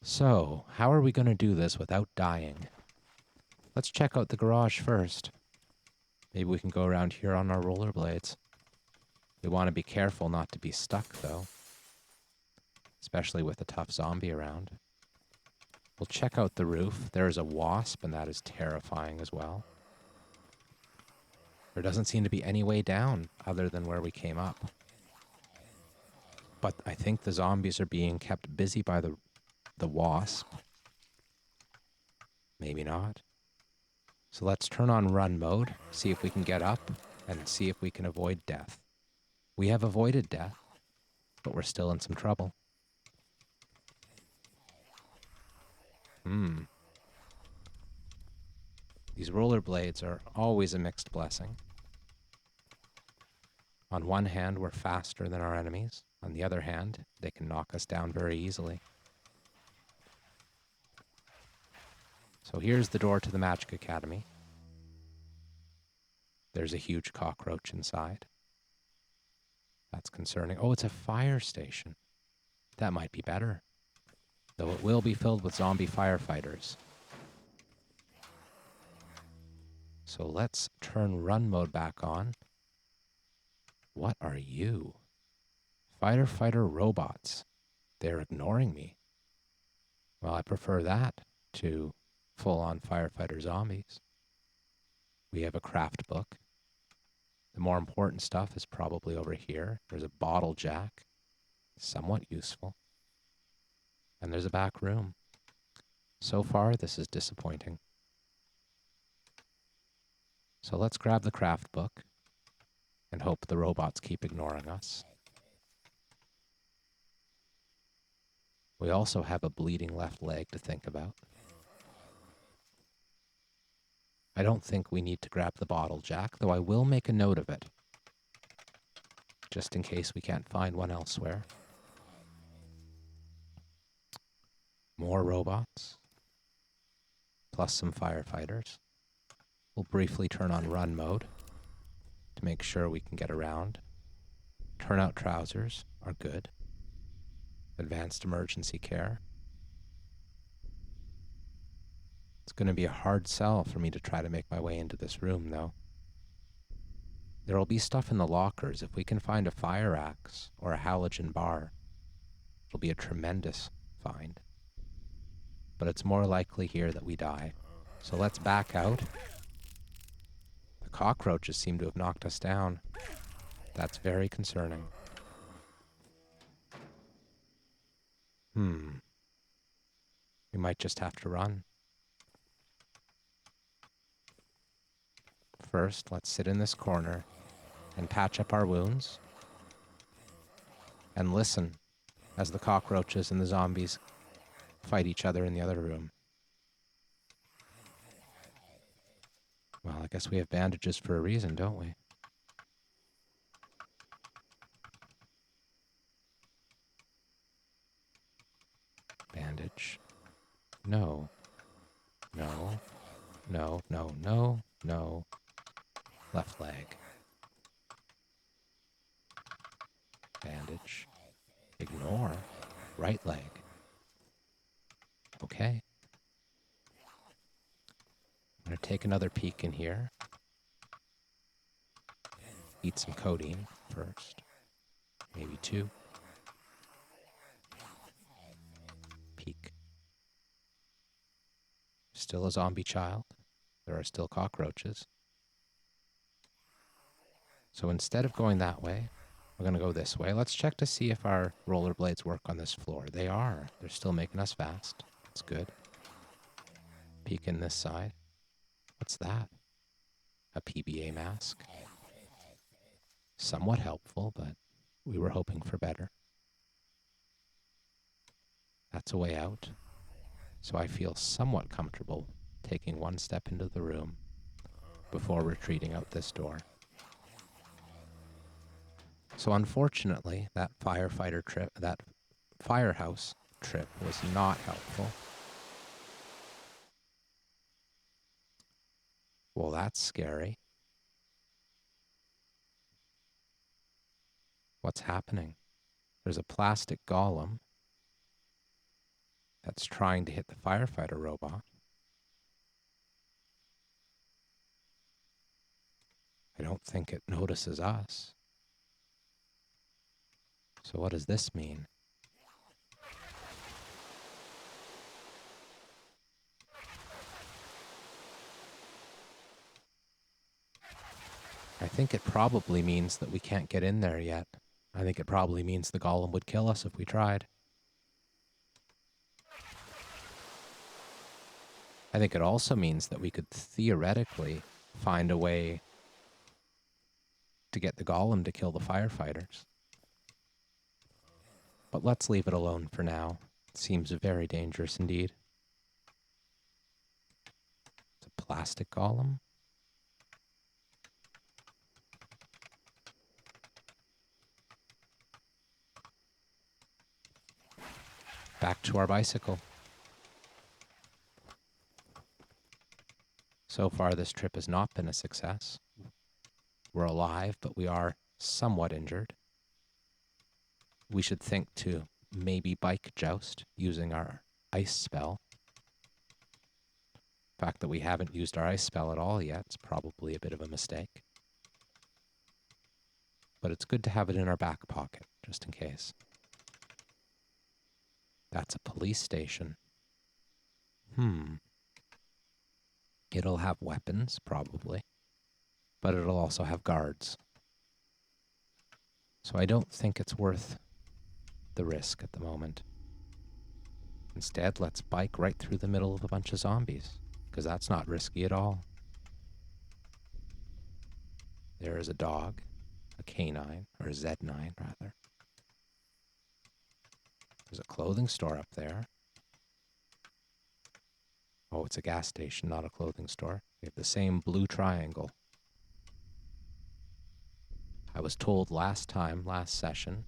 So, how are we going to do this without dying? Let's check out the garage first. Maybe we can go around here on our rollerblades. We want to be careful not to be stuck, though. Especially with a tough zombie around. We'll check out the roof. There is a wasp, and that is terrifying as well. There doesn't seem to be any way down other than where we came up. But I think the zombies are being kept busy by the wasp. Maybe not. So let's turn on run mode, see if we can get up, and see if we can avoid death. We have avoided death, but we're still in some trouble. These rollerblades are always a mixed blessing. On one hand, we're faster than our enemies. On the other hand, they can knock us down very easily. So here's the door to the Magic Academy. There's a huge cockroach inside. That's concerning. Oh, it's a fire station. That might be better. Though it will be filled with zombie firefighters. So let's turn run mode back on. What are you? Firefighter robots. They're ignoring me. Well, I prefer that to full-on firefighter zombies. We have a craft book. The more important stuff is probably over here. There's a bottle jack. Somewhat useful. And there's a back room. So far, this is disappointing. So let's grab the craft book and hope the robots keep ignoring us. We also have a bleeding left leg to think about. I don't think we need to grab the bottle jack, though I will make a note of it, just in case we can't find one elsewhere. More robots, plus some firefighters. We'll briefly turn on run mode to make sure we can get around. Turnout trousers are good. Advanced emergency care. It's going to be a hard sell for me to try to make my way into this room, though. There will be stuff in the lockers. If we can find a fire axe or a halogen bar, it'll be a tremendous find. But it's more likely here that we die. So let's back out. The cockroaches seem to have knocked us down. That's very concerning. We might just have to run. First, let's sit in this corner and patch up our wounds and listen as the cockroaches and the zombies fight each other in the other room. Well, I guess we have bandages for a reason, don't we? Bandage. No. No. No, no, no, no. Left leg. Bandage. Ignore. Right leg. Okay. I'm going to take another peek in here. Eat some codeine first. Maybe two. Peek. Still a zombie child. There are still cockroaches. So instead of going that way, we're going to go this way. Let's check to see if our rollerblades work on this floor. They are. They're still making us fast. That's good. Peek in this side. What's that? A PBA mask. Somewhat helpful, but we were hoping for better. That's a way out. So I feel somewhat comfortable taking one step into the room before retreating out this door. So unfortunately, that firehouse trip was not helpful. Well, that's scary. What's happening? There's a plastic golem that's trying to hit the firefighter robot. I don't think it notices us. So what does this mean? I think it probably means that we can't get in there yet. I think it probably means the golem would kill us if we tried. I think it also means that we could theoretically find a way to get the golem to kill the firefighters. But let's leave it alone for now. It seems very dangerous indeed. It's a plastic golem. Back to our bicycle. So far, this trip has not been a success. We're alive, but we are somewhat injured. We should think to maybe bike joust using our ice spell. The fact that we haven't used our ice spell at all yet is probably a bit of a mistake. But it's good to have it in our back pocket, just in case. That's a police station. It'll have weapons, probably. But it'll also have guards. So I don't think it's worth the risk at the moment. Instead, let's bike right through the middle of a bunch of zombies, because that's not risky at all. There is a dog, a canine, or a Z9 rather. There's a clothing store up there. Oh, it's a gas station, not a clothing store. We have the same blue triangle. I was told last session,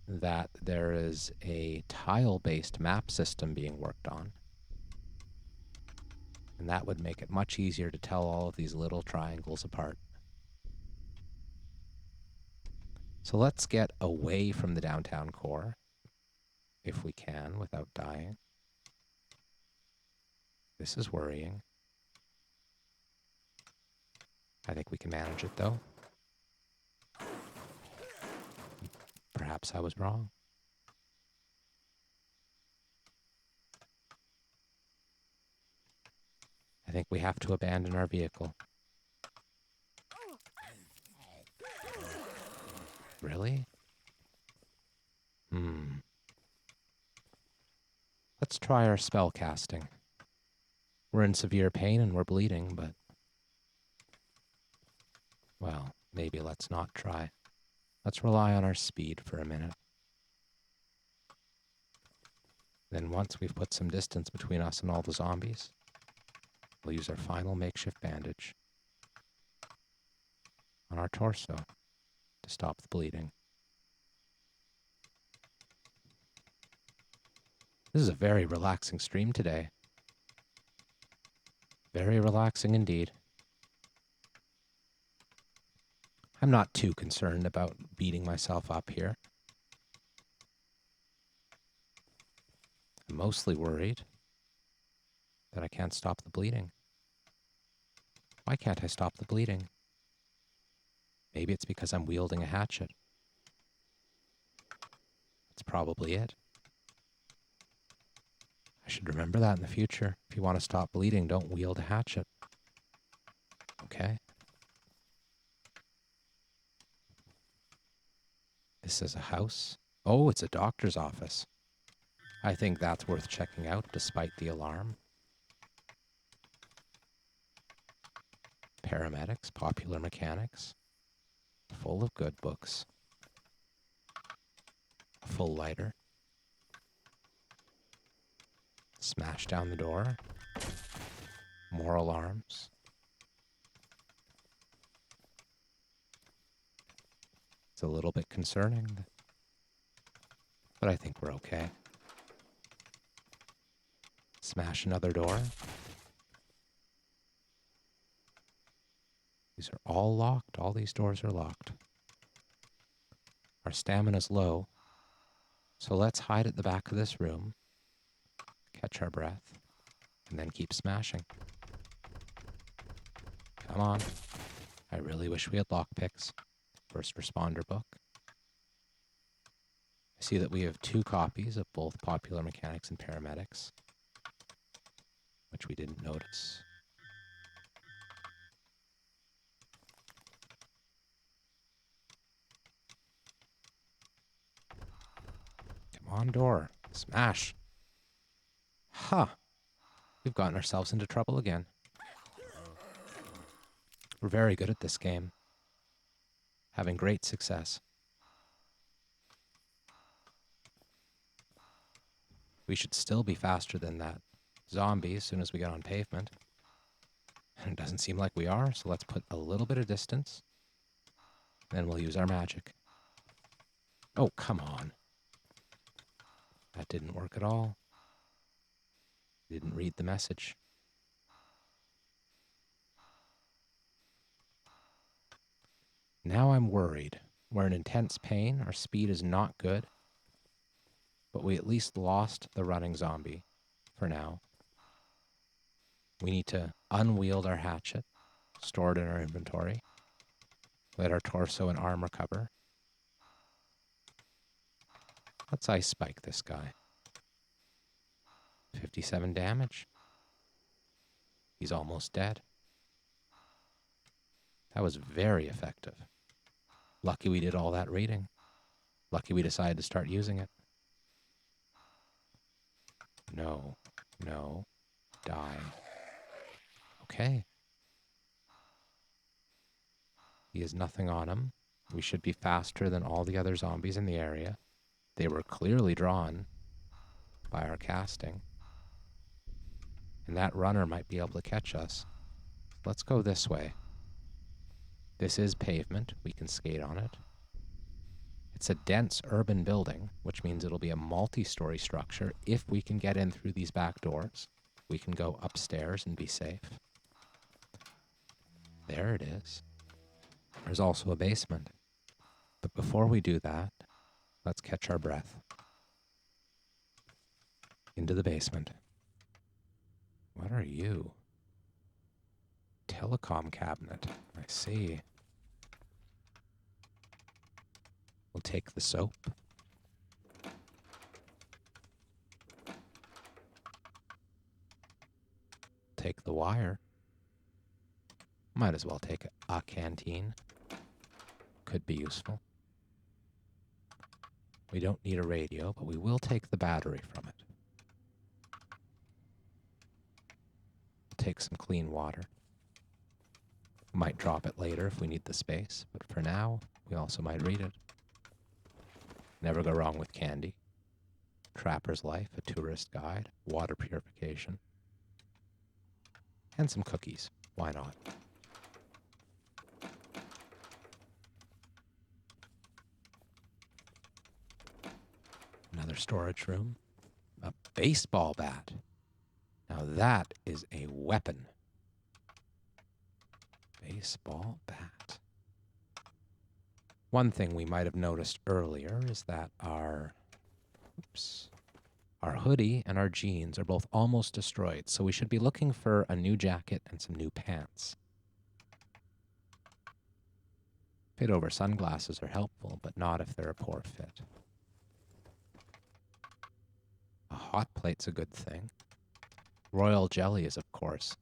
that there is a tile-based map system being worked on. And that would make it much easier to tell all of these little triangles apart. So let's get away from the downtown core, if we can, without dying. This is worrying. I think we can manage it, though. Perhaps I was wrong. I think we have to abandon our vehicle. Really? Let's try our spell casting. We're in severe pain and we're bleeding, but... well, maybe let's not try. Let's rely on our speed for a minute. Then once we've put some distance between us and all the zombies, we'll use our final makeshift bandage on our torso to stop the bleeding. This is a very relaxing stream today. Very relaxing indeed. I'm not too concerned about beating myself up here. I'm mostly worried that I can't stop the bleeding. Why can't I stop the bleeding? Maybe it's because I'm wielding a hatchet. That's probably it. I should remember that in the future. If you want to stop bleeding, don't wield a hatchet. Okay. This is a house. Oh, it's a doctor's office. I think that's worth checking out despite the alarm. Paramedics, popular mechanics. Full of good books. A full lighter. Smash down the door. More alarms. It's a little bit concerning, but I think we're okay. Smash another door. These are all locked. All these doors are locked. Our stamina's low, so let's hide at the back of this room, catch our breath, and then keep smashing. Come on. I really wish we had lockpicks. First responder book. I see that we have 2 copies of both Popular Mechanics and Paramedics, which we didn't notice. Come on, door. Smash. Huh. We've gotten ourselves into trouble again. We're very good at this game. Having great success. We should still be faster than that zombie as soon as we get on pavement. And it doesn't seem like we are, so let's put a little bit of distance. Then we'll use our magic. Oh, come on. That didn't work at all. Didn't read the message. Now I'm worried. We're in intense pain. Our speed is not good. But we at least lost the running zombie for now. We need to unwield our hatchet, store it in our inventory, let our torso and arm recover. Let's ice spike this guy. 57 damage. He's almost dead. That was very effective. Lucky we did all that reading. Lucky we decided to start using it. No, no, die. Okay. He has nothing on him. We should be faster than all the other zombies in the area. They were clearly drawn by our casting. And that runner might be able to catch us. Let's go this way. This is pavement. We can skate on it. It's a dense urban building, which means it'll be a multi-story structure. If we can get in through these back doors, we can go upstairs and be safe. There it is. There's also a basement. But before we do that, let's catch our breath. Into the basement. What are you? Telecom cabinet. I see. We'll take the soap. Take the wire. Might as well take a canteen. Could be useful. We don't need a radio, but we will take the battery from it. Take some clean water. Might drop it later if we need the space, but for now, we also might read it. Never go wrong with candy. Trapper's Life, a tourist guide, water purification, and some cookies. Why not? Another storage room. A baseball bat. Now that is a weapon. Baseball bat. One thing we might have noticed earlier is that our hoodie and our jeans are both almost destroyed, so we should be looking for a new jacket and some new pants. Fit over sunglasses are helpful, but not if they're a poor fit. A hot plate's a good thing. Royal jelly is, of course,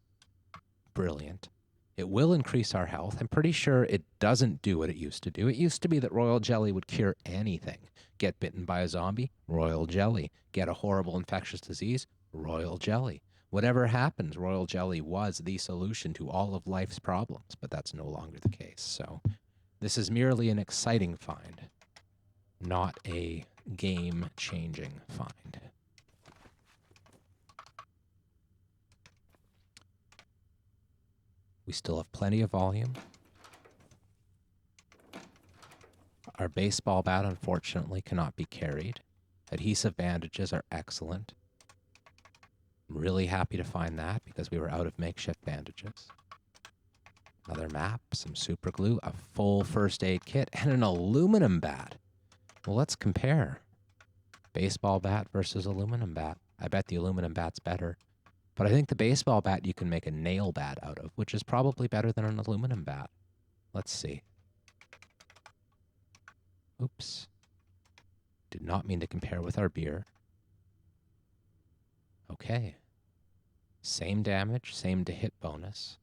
brilliant. It will increase our health. I'm pretty sure it doesn't do what it used to do. It used to be that royal jelly would cure anything. Get bitten by a zombie? Royal jelly. Get a horrible infectious disease? Royal jelly. Whatever happens, royal jelly was the solution to all of life's problems, but that's no longer the case. So this is merely an exciting find, not a game-changing find. We still have plenty of volume. Our baseball bat, unfortunately, cannot be carried. Adhesive bandages are excellent. I'm really happy to find that because we were out of makeshift bandages. Another map, some super glue, a full first aid kit, and an aluminum bat. Well, let's compare. Baseball bat versus aluminum bat. I bet the aluminum bat's better. But I think the baseball bat you can make a nail bat out of, which is probably better than an aluminum bat. Let's see. Oops. Did not mean to compare with our beer. Okay. Same damage, same to hit bonus.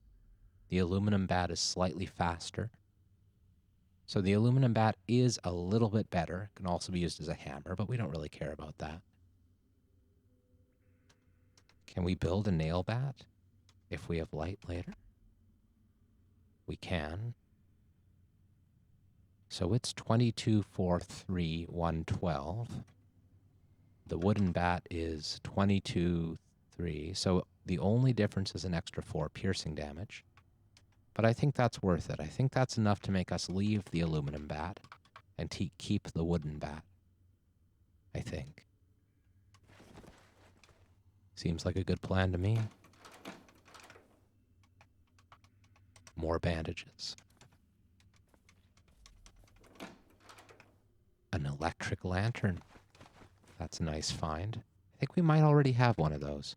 The aluminum bat is slightly faster. So the aluminum bat is a little bit better. It can also be used as a hammer, but we don't really care about that. Can we build a nail bat if we have light later? We can. So it's 22, 4, 3, 112. The wooden bat is 22, 3. So the only difference is an extra 4 piercing damage. But I think that's worth it. I think that's enough to make us leave the aluminum bat and keep the wooden bat. I think. Seems like a good plan to me. More bandages. An electric lantern. That's a nice find. I think we might already have one of those.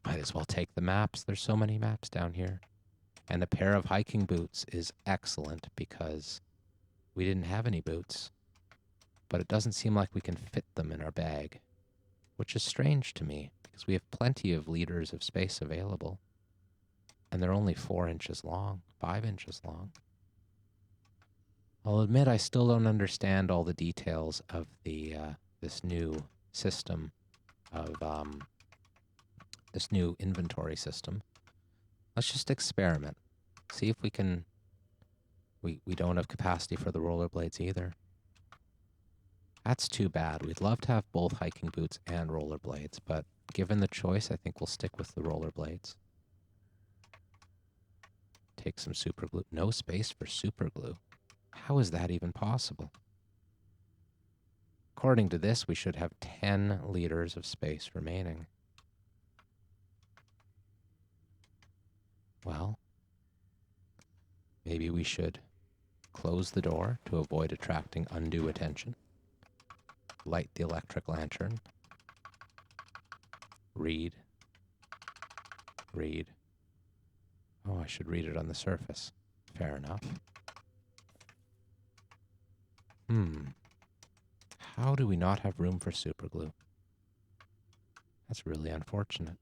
Might as well take the maps. There's so many maps down here. And a pair of hiking boots is excellent because we didn't have any boots. But it doesn't seem like we can fit them in our bag, which is strange to me because we have plenty of liters of space available. And they're only 4 inches long, 5 inches long. I'll admit I still don't understand all the details of the this new system of this new inventory system. Let's just experiment. See if we can... We don't have capacity for the rollerblades either. That's too bad. We'd love to have both hiking boots and rollerblades, but given the choice, I think we'll stick with the rollerblades. Take some super glue. No space for super glue. How is that even possible? According to this, we should have 10 liters of space remaining. Well, maybe we should close the door to avoid attracting undue attention. Light the electric lantern. Read. Read. Oh, I should read it on the surface. Fair enough. How do we not have room for super glue? That's really unfortunate.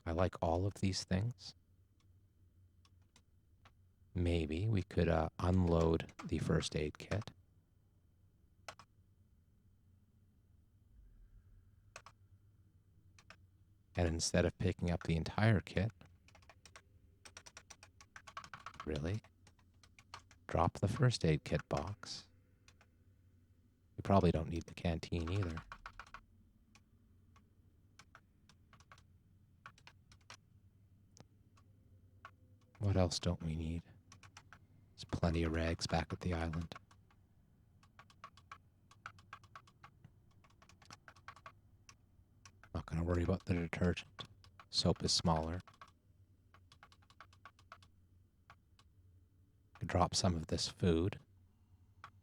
I like all of these things. Maybe we could unload the first aid kit. And instead of picking up the entire kit, really, drop the first aid kit box. We probably don't need the canteen either. What else don't we need? There's plenty of rags back at the island. Not going to worry about the detergent. Soap is smaller. Could drop some of this food,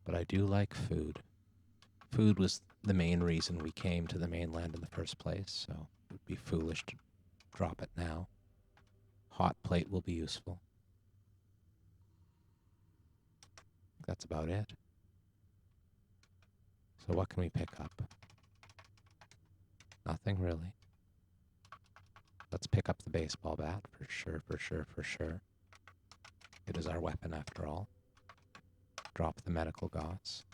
but I do like food. Food was the main reason we came to the mainland in the first place, so it would be foolish to drop it now. Hot plate will be useful. That's about it. So what can we pick up? Nothing really. Let's pick up the baseball bat, for sure, for sure, for sure. It is our weapon after all. Drop the medical gauze.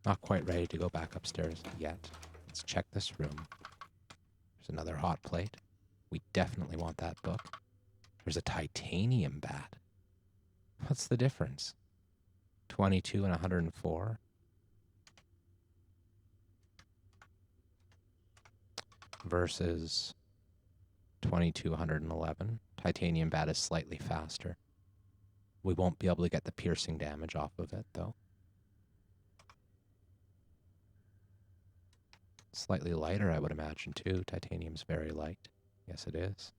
Not quite ready to go back upstairs yet. Let's check this room. There's another hot plate. We definitely want that book. There's a titanium bat. What's the difference? 22 and 104. Versus 22, 111. Titanium bat is slightly faster. We won't be able to get the piercing damage off of it, though. Slightly lighter, I would imagine, too. Titanium's very light. Yes, it is.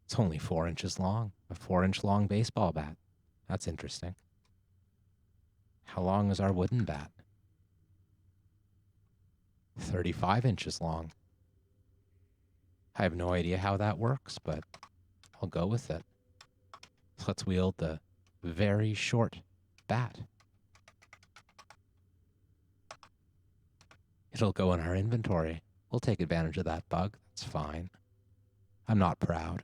It's only 4 inches long. A 4-inch long baseball bat. That's interesting. How long is our wooden bat? 35 inches long. I have no idea how that works, but I'll go with it. Let's wield the very short bat. It'll go in our inventory. We'll take advantage of that bug. That's fine. I'm not proud.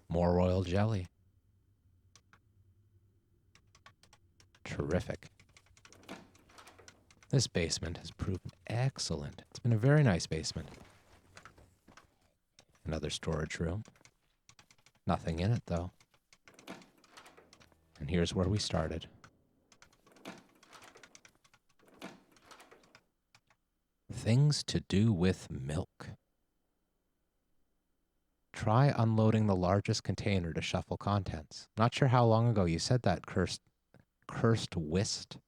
More royal jelly. Terrific. This basement has proven excellent. It's been a very nice basement. Another storage room. Nothing in it, though. And here's where we started. Things to do with milk. Try unloading the largest container to shuffle contents. Not sure how long ago you said that, cursed whist,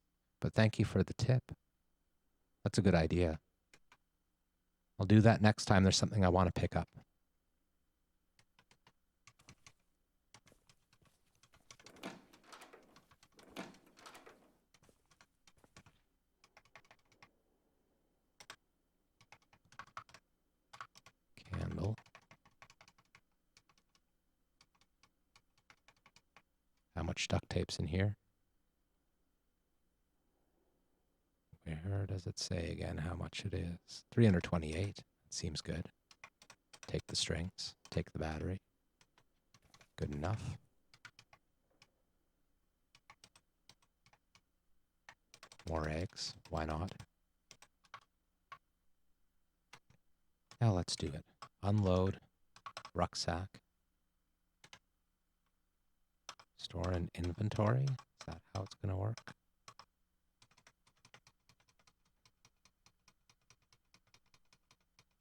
but thank you for the tip. That's a good idea. I'll do that next time there's something I want to pick up. Candle. How much duct tape's in here? Where does it say again how much it is? 328. Seems good. Take the strings. Take the battery. Good enough. More eggs. Why not? Now let's do it. Unload. Rucksack. Store in inventory. Is that how it's going to work?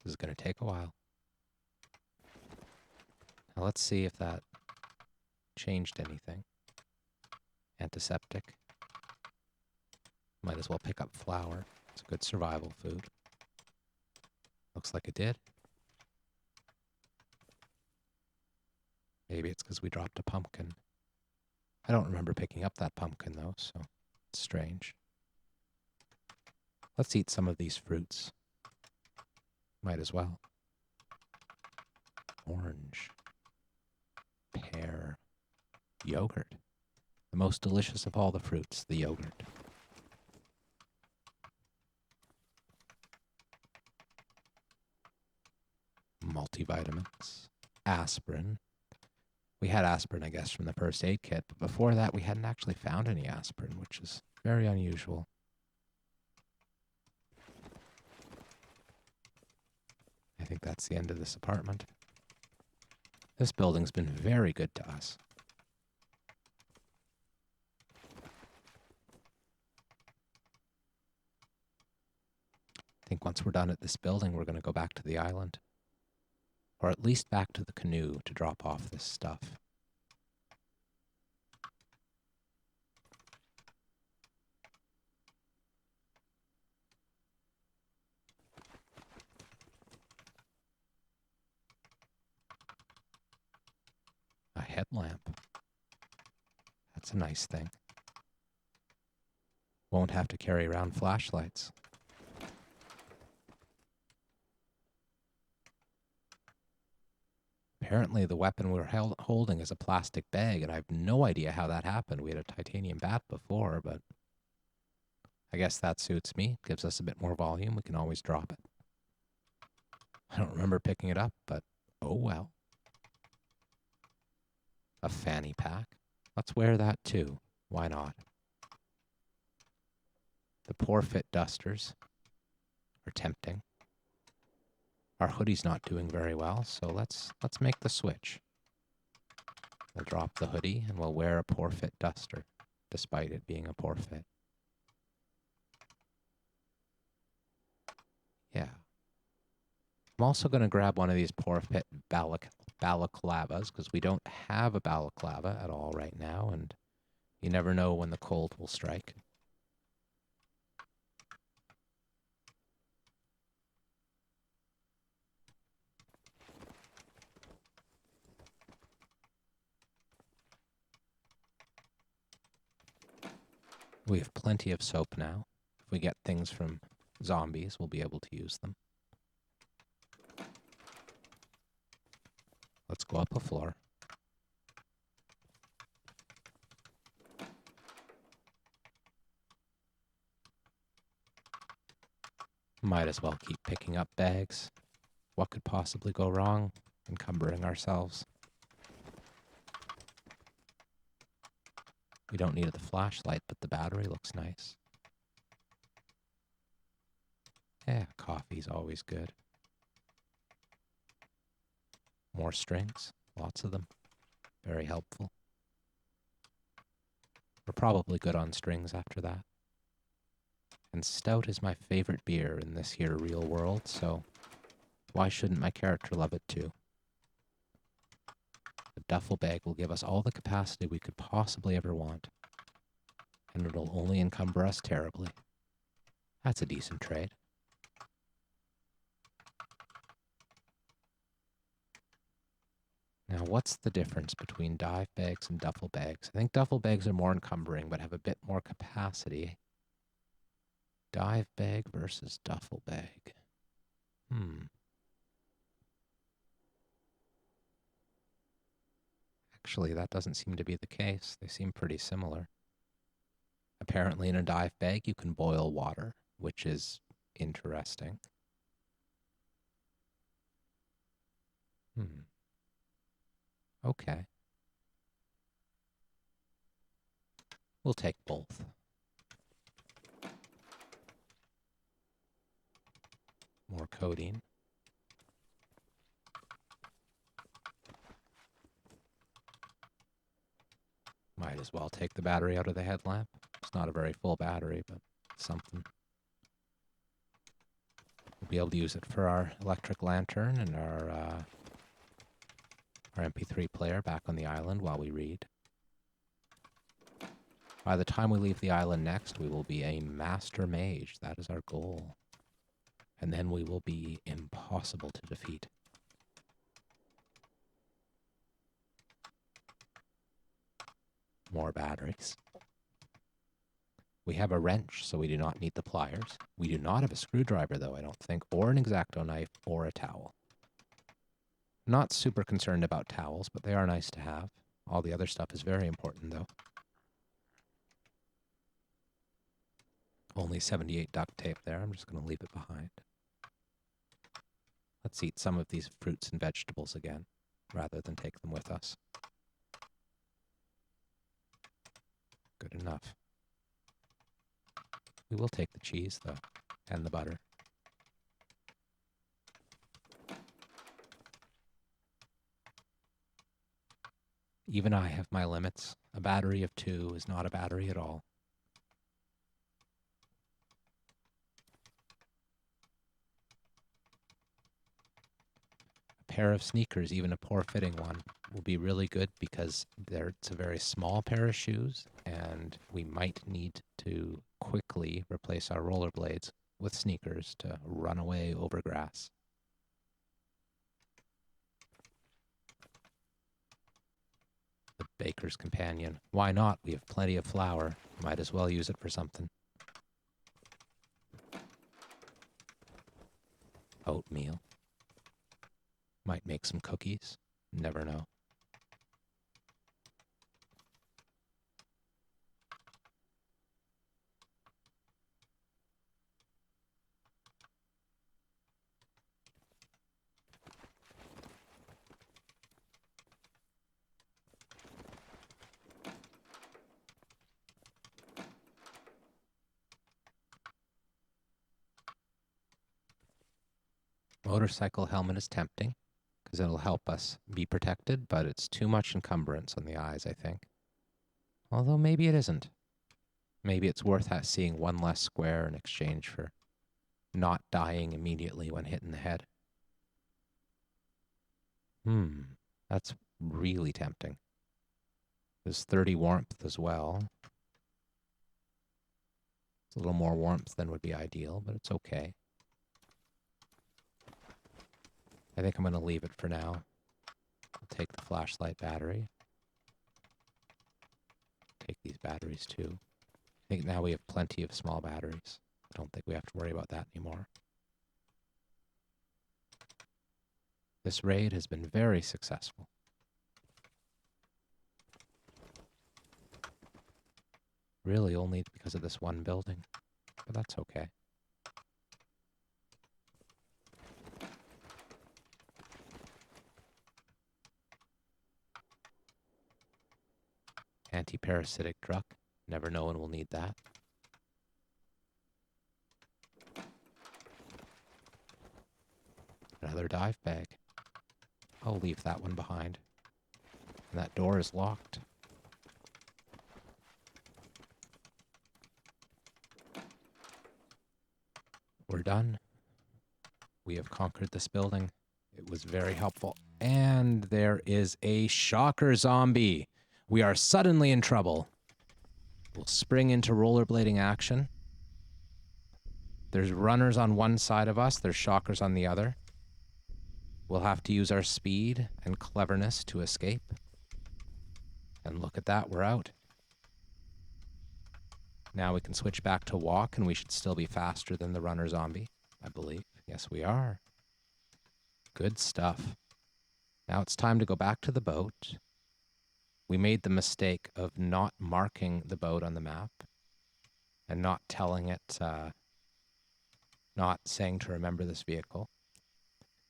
This is going to take a while. Now let's see if that changed anything. Antiseptic. Might as well pick up flour. It's a good survival food. Looks like it did. Maybe it's because we dropped a pumpkin. I don't remember picking up that pumpkin, though, so it's strange. Let's eat some of these fruits. Might as well. Orange. Pear. Yogurt. The most delicious of all the fruits, the yogurt. Multivitamins. Aspirin. We had aspirin, I guess, from the first aid kit, but before that we hadn't actually found any aspirin, which is very unusual. I think that's the end of this apartment. This building's been very good to us. I think once we're done at this building, we're going to go back to the island. Or at least back to the canoe to drop off this stuff. A headlamp. That's a nice thing. Won't have to carry around flashlights. Apparently the weapon we're holding is a plastic bag, and I have no idea how that happened. We had a titanium bat before, but I guess that suits me. Gives us a bit more volume. We can always drop it. I don't remember picking it up, but oh well. A fanny pack. Let's wear that too. Why not? The poor fit dusters are tempting. Our hoodie's not doing very well, so let's make the switch. We'll drop the hoodie and we'll wear a poor fit duster, despite it being a poor fit. Yeah. I'm also going to grab one of these poor fit balaclavas, because we don't have a balaclava at all right now, and you never know when the cold will strike. We have plenty of soap now. If we get things from zombies, we'll be able to use them. Let's go up a floor. Might as well keep picking up bags. What could possibly go wrong? Encumbering ourselves. We don't need the flashlight, but the battery looks nice. Yeah, coffee's always good. More strings, lots of them. Very helpful. We're probably good on strings after that. And stout is my favorite beer in this here real world, so why shouldn't my character love it too? The duffel bag will give us all the capacity we could possibly ever want, and it'll only encumber us terribly. That's a decent trade. Now, what's the difference between dive bags and duffel bags? I think duffel bags are more encumbering, but have a bit more capacity. Dive bag versus duffel bag. Actually, that doesn't seem to be the case. They seem pretty similar. Apparently, in a dive bag, you can boil water, which is interesting. Okay. We'll take both. More codeine. Might as well take the battery out of the headlamp. It's not a very full battery, but something. We'll be able to use it for our electric lantern and our MP3 player back on the island while we read. By the time we leave the island next, we will be a master mage. That is our goal. And then we will be impossible to defeat. More batteries. We have a wrench, so we do not need the pliers. We do not have a screwdriver, though, I don't think, or an X-Acto knife, or a towel. Not super concerned about towels, but they are nice to have. All the other stuff is very important, though. Only 78 duct tape there. I'm just going to leave it behind. Let's eat some of these fruits and vegetables again, rather than take them with us. Good enough. We will take the cheese, though, and the butter. Even I have my limits. A battery of 2 is not a battery at all. A pair of sneakers, even a poor-fitting one, will be really good because it's a very small pair of shoes, and we might need to quickly replace our rollerblades with sneakers to run away over grass. The baker's companion. Why not? We have plenty of flour. Might as well use it for something. Oatmeal. Might make some cookies. Never know. Motorcycle helmet is tempting because it'll help us be protected, but it's too much encumbrance on the eyes, I think. Although maybe it isn't. Maybe it's worth seeing one less square in exchange for not dying immediately when hit in the head. That's really tempting. There's 30 warmth as well. It's a little more warmth than would be ideal, but it's okay. I think I'm going to leave it for now. I'll take the flashlight battery. Take these batteries too. I think now we have plenty of small batteries. I don't think we have to worry about that anymore. This raid has been very successful. Really only because of this one building, but that's okay. Anti-parasitic truck. Never know when we'll need that. Another dive bag. I'll leave that one behind. And that door is locked. We're done. We have conquered this building. It was very helpful. And there is a shocker zombie. We are suddenly in trouble. We'll spring into rollerblading action. There's runners on one side of us. There's shockers on the other. We'll have to use our speed and cleverness to escape. And look at that, we're out. Now we can switch back to walk, and we should still be faster than the runner zombie, I believe. Yes, we are. Good stuff. Now it's time to go back to the boat. We made the mistake of not marking the boat on the map and not telling it, not saying to remember this vehicle.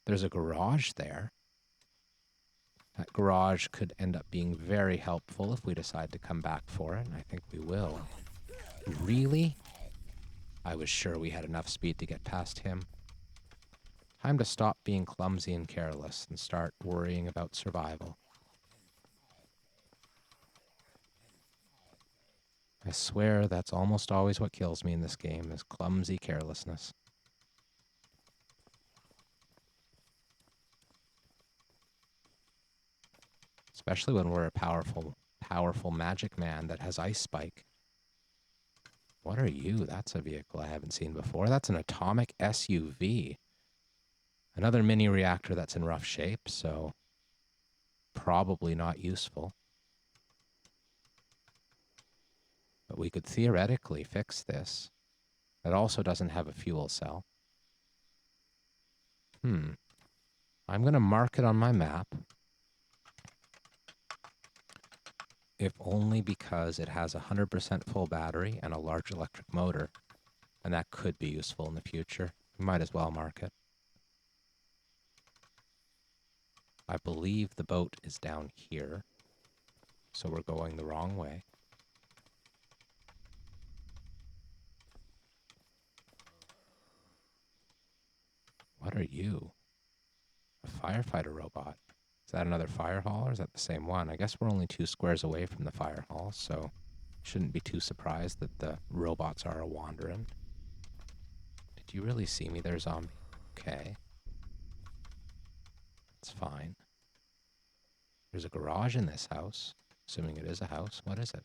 There's a garage there. That garage could end up being very helpful if we decide to come back for it, and I think we will. Really? I was sure we had enough speed to get past him. Time to stop being clumsy and careless and start worrying about survival. I swear that's almost always what kills me in this game, is clumsy carelessness. Especially when we're a powerful magic man that has ice spike. What are you? That's a vehicle I haven't seen before. That's an atomic SUV. Another mini reactor that's in rough shape, so probably not useful. But we could theoretically fix this. It also doesn't have a fuel cell. I'm going to mark it on my map. If only because it has a 100% full battery and a large electric motor. And that could be useful in the future. We might as well mark it. I believe the boat is down here. So we're going the wrong way. What are you? A firefighter robot. Is that another fire hall, or is that the same one? I guess we're only 2 squares away from the fire hall, so shouldn't be too surprised that the robots are a-wandering. Did you really see me there, zombie? Okay. That's fine. There's a garage in this house, assuming it is a house. What is it?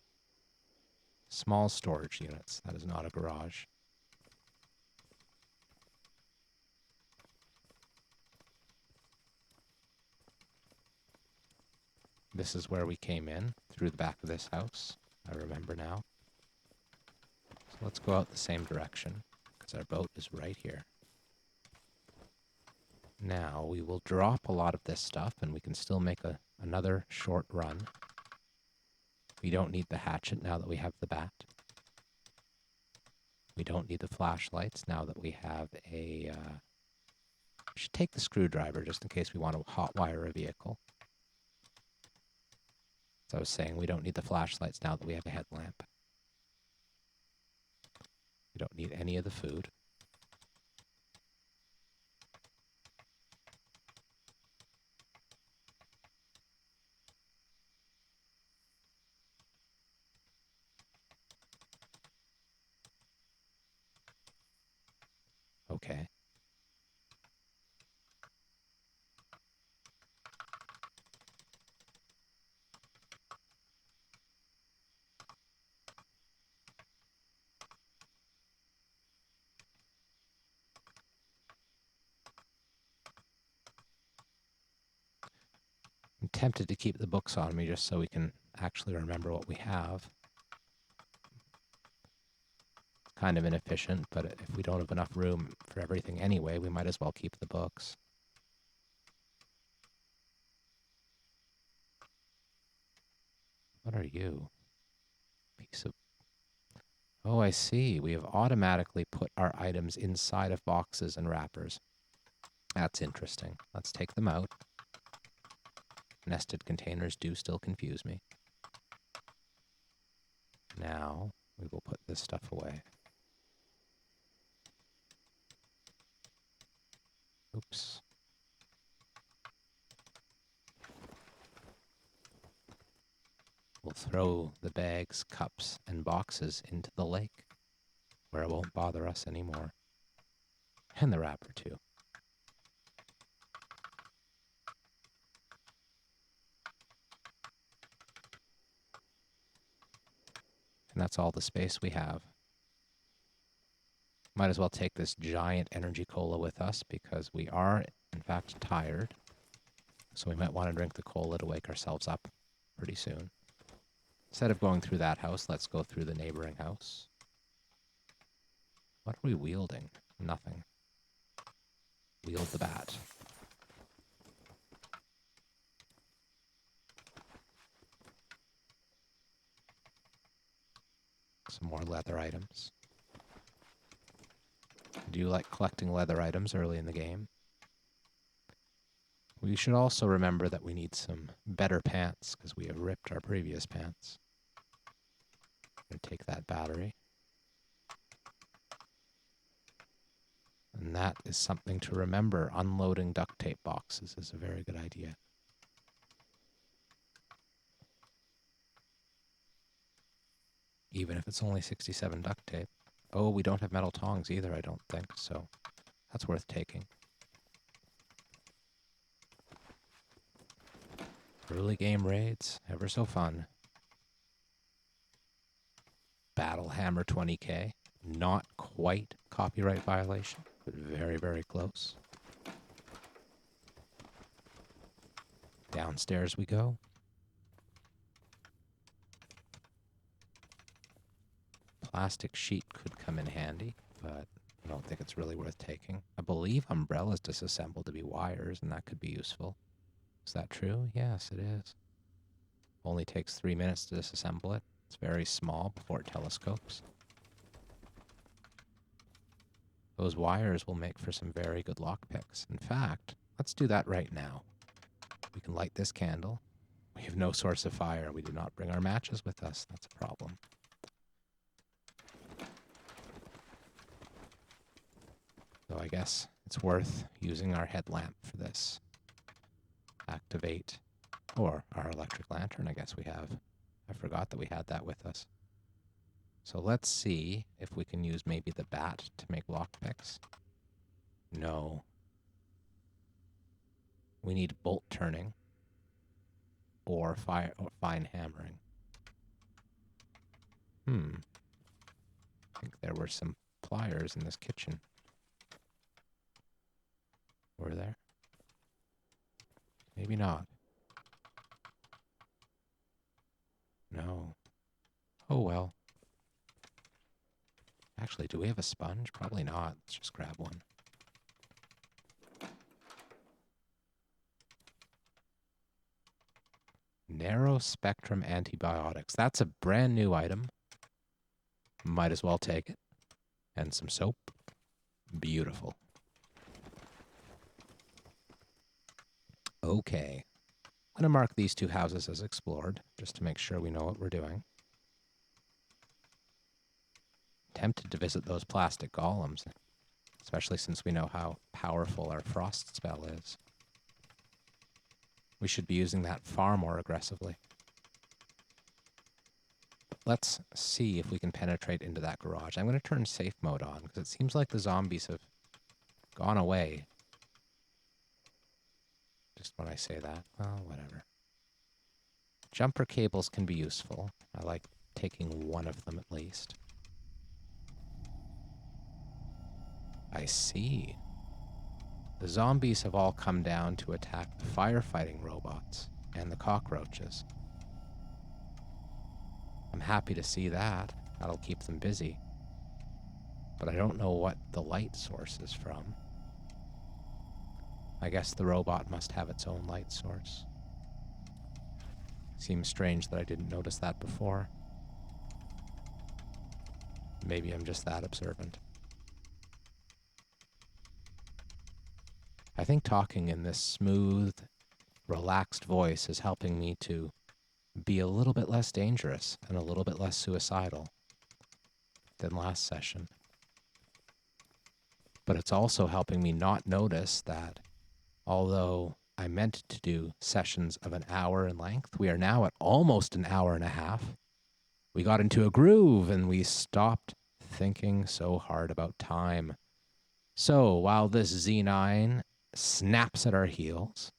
Small storage units. That is not a garage. This is where we came in, through the back of this house. I remember now. So let's go out the same direction, because our boat is right here. Now we will drop a lot of this stuff, and we can still make another short run. We don't need the hatchet now that we have the bat. We don't need the flashlights now that we have a... we should take the screwdriver just in case we want to hotwire a vehicle. As I was saying, we don't need the flashlights now that we have a headlamp. We don't need any of the food. Okay. I'm tempted to keep the books on me just so we can actually remember what we have. Kind of inefficient, but if we don't have enough room for everything anyway, we might as well keep the books. What are you? Piece of... Oh, I see. We have automatically put our items inside of boxes and wrappers. That's interesting. Let's take them out. Nested containers do still confuse me. Now, we will put this stuff away. Oops. We'll throw the bags, cups, and boxes into the lake, where it won't bother us anymore. And the wrapper, too. And that's all the space we have. Might as well take this giant energy cola with us, because we are, in fact, tired. So we might want to drink the cola to wake ourselves up pretty soon. Instead of going through that house, let's go through the neighboring house. What are we wielding? Nothing. Wield the bat. Some more leather items. Do you like collecting leather items early in the game? We should also remember that we need some better pants, because we have ripped our previous pants. I'm going to take that battery. And that is something to remember. Unloading duct tape boxes is a very good idea. Even if it's only 67 duct tape. Oh, we don't have metal tongs either, I don't think, so that's worth taking. Early game raids, ever so fun. Battle Hammer 20K. Not quite copyright violation, but very, very close. Downstairs we go. Plastic sheet could come in handy, but I don't think it's really worth taking. I believe umbrellas disassemble to be wires, and that could be useful. Is that true? Yes, it is. Only takes 3 minutes to disassemble it. It's very small before it telescopes. Those wires will make for some very good lockpicks. In fact, let's do that right now. We can light this candle. We have no source of fire. We do not bring our matches with us. That's a problem. So I guess it's worth using our headlamp for this. Activate, or our electric lantern, I guess we have. I forgot that we had that with us. So let's see if we can use maybe the bat to make lockpicks. No. We need bolt turning or fine hammering. I think there were some pliers in this kitchen. Were there? Maybe not. No. Oh well. Actually, do we have a sponge? Probably not. Let's just grab one. Narrow spectrum antibiotics. That's a brand new item. Might as well take it. And some soap. Beautiful. Okay. I'm going to mark these two houses as explored, just to make sure we know what we're doing. Tempted to visit those plastic golems, especially since we know how powerful our frost spell is. We should be using that far more aggressively. Let's see if we can penetrate into that garage. I'm going to turn safe mode on, because it seems like the zombies have gone away. Just when I say that. Well, whatever. Jumper cables can be useful. I like taking one of them at least. I see. The zombies have all come down to attack the firefighting robots and the cockroaches. I'm happy to see that. That'll keep them busy. But I don't know what the light source is from. I guess the robot must have its own light source. Seems strange that I didn't notice that before. Maybe I'm just that observant. I think talking in this smooth, relaxed voice is helping me to be a little bit less dangerous and a little bit less suicidal than last session. But it's also helping me not notice that although I meant to do sessions of an hour in length, we are now at almost an hour and a half. We got into a groove and we stopped thinking so hard about time. So while this Z9 snaps at our heels,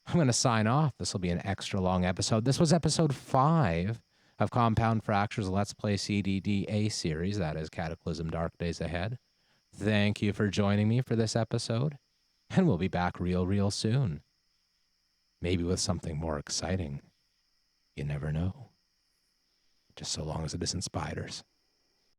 I'm going to sign off. This will be an extra long episode. This was episode 5 of Compound Fractures Let's Play CDDA series. That is Cataclysm Dark Days Ahead. Thank you for joining me for this episode, and we'll be back real soon. Maybe with something more exciting. You never know. Just so long as it isn't spiders.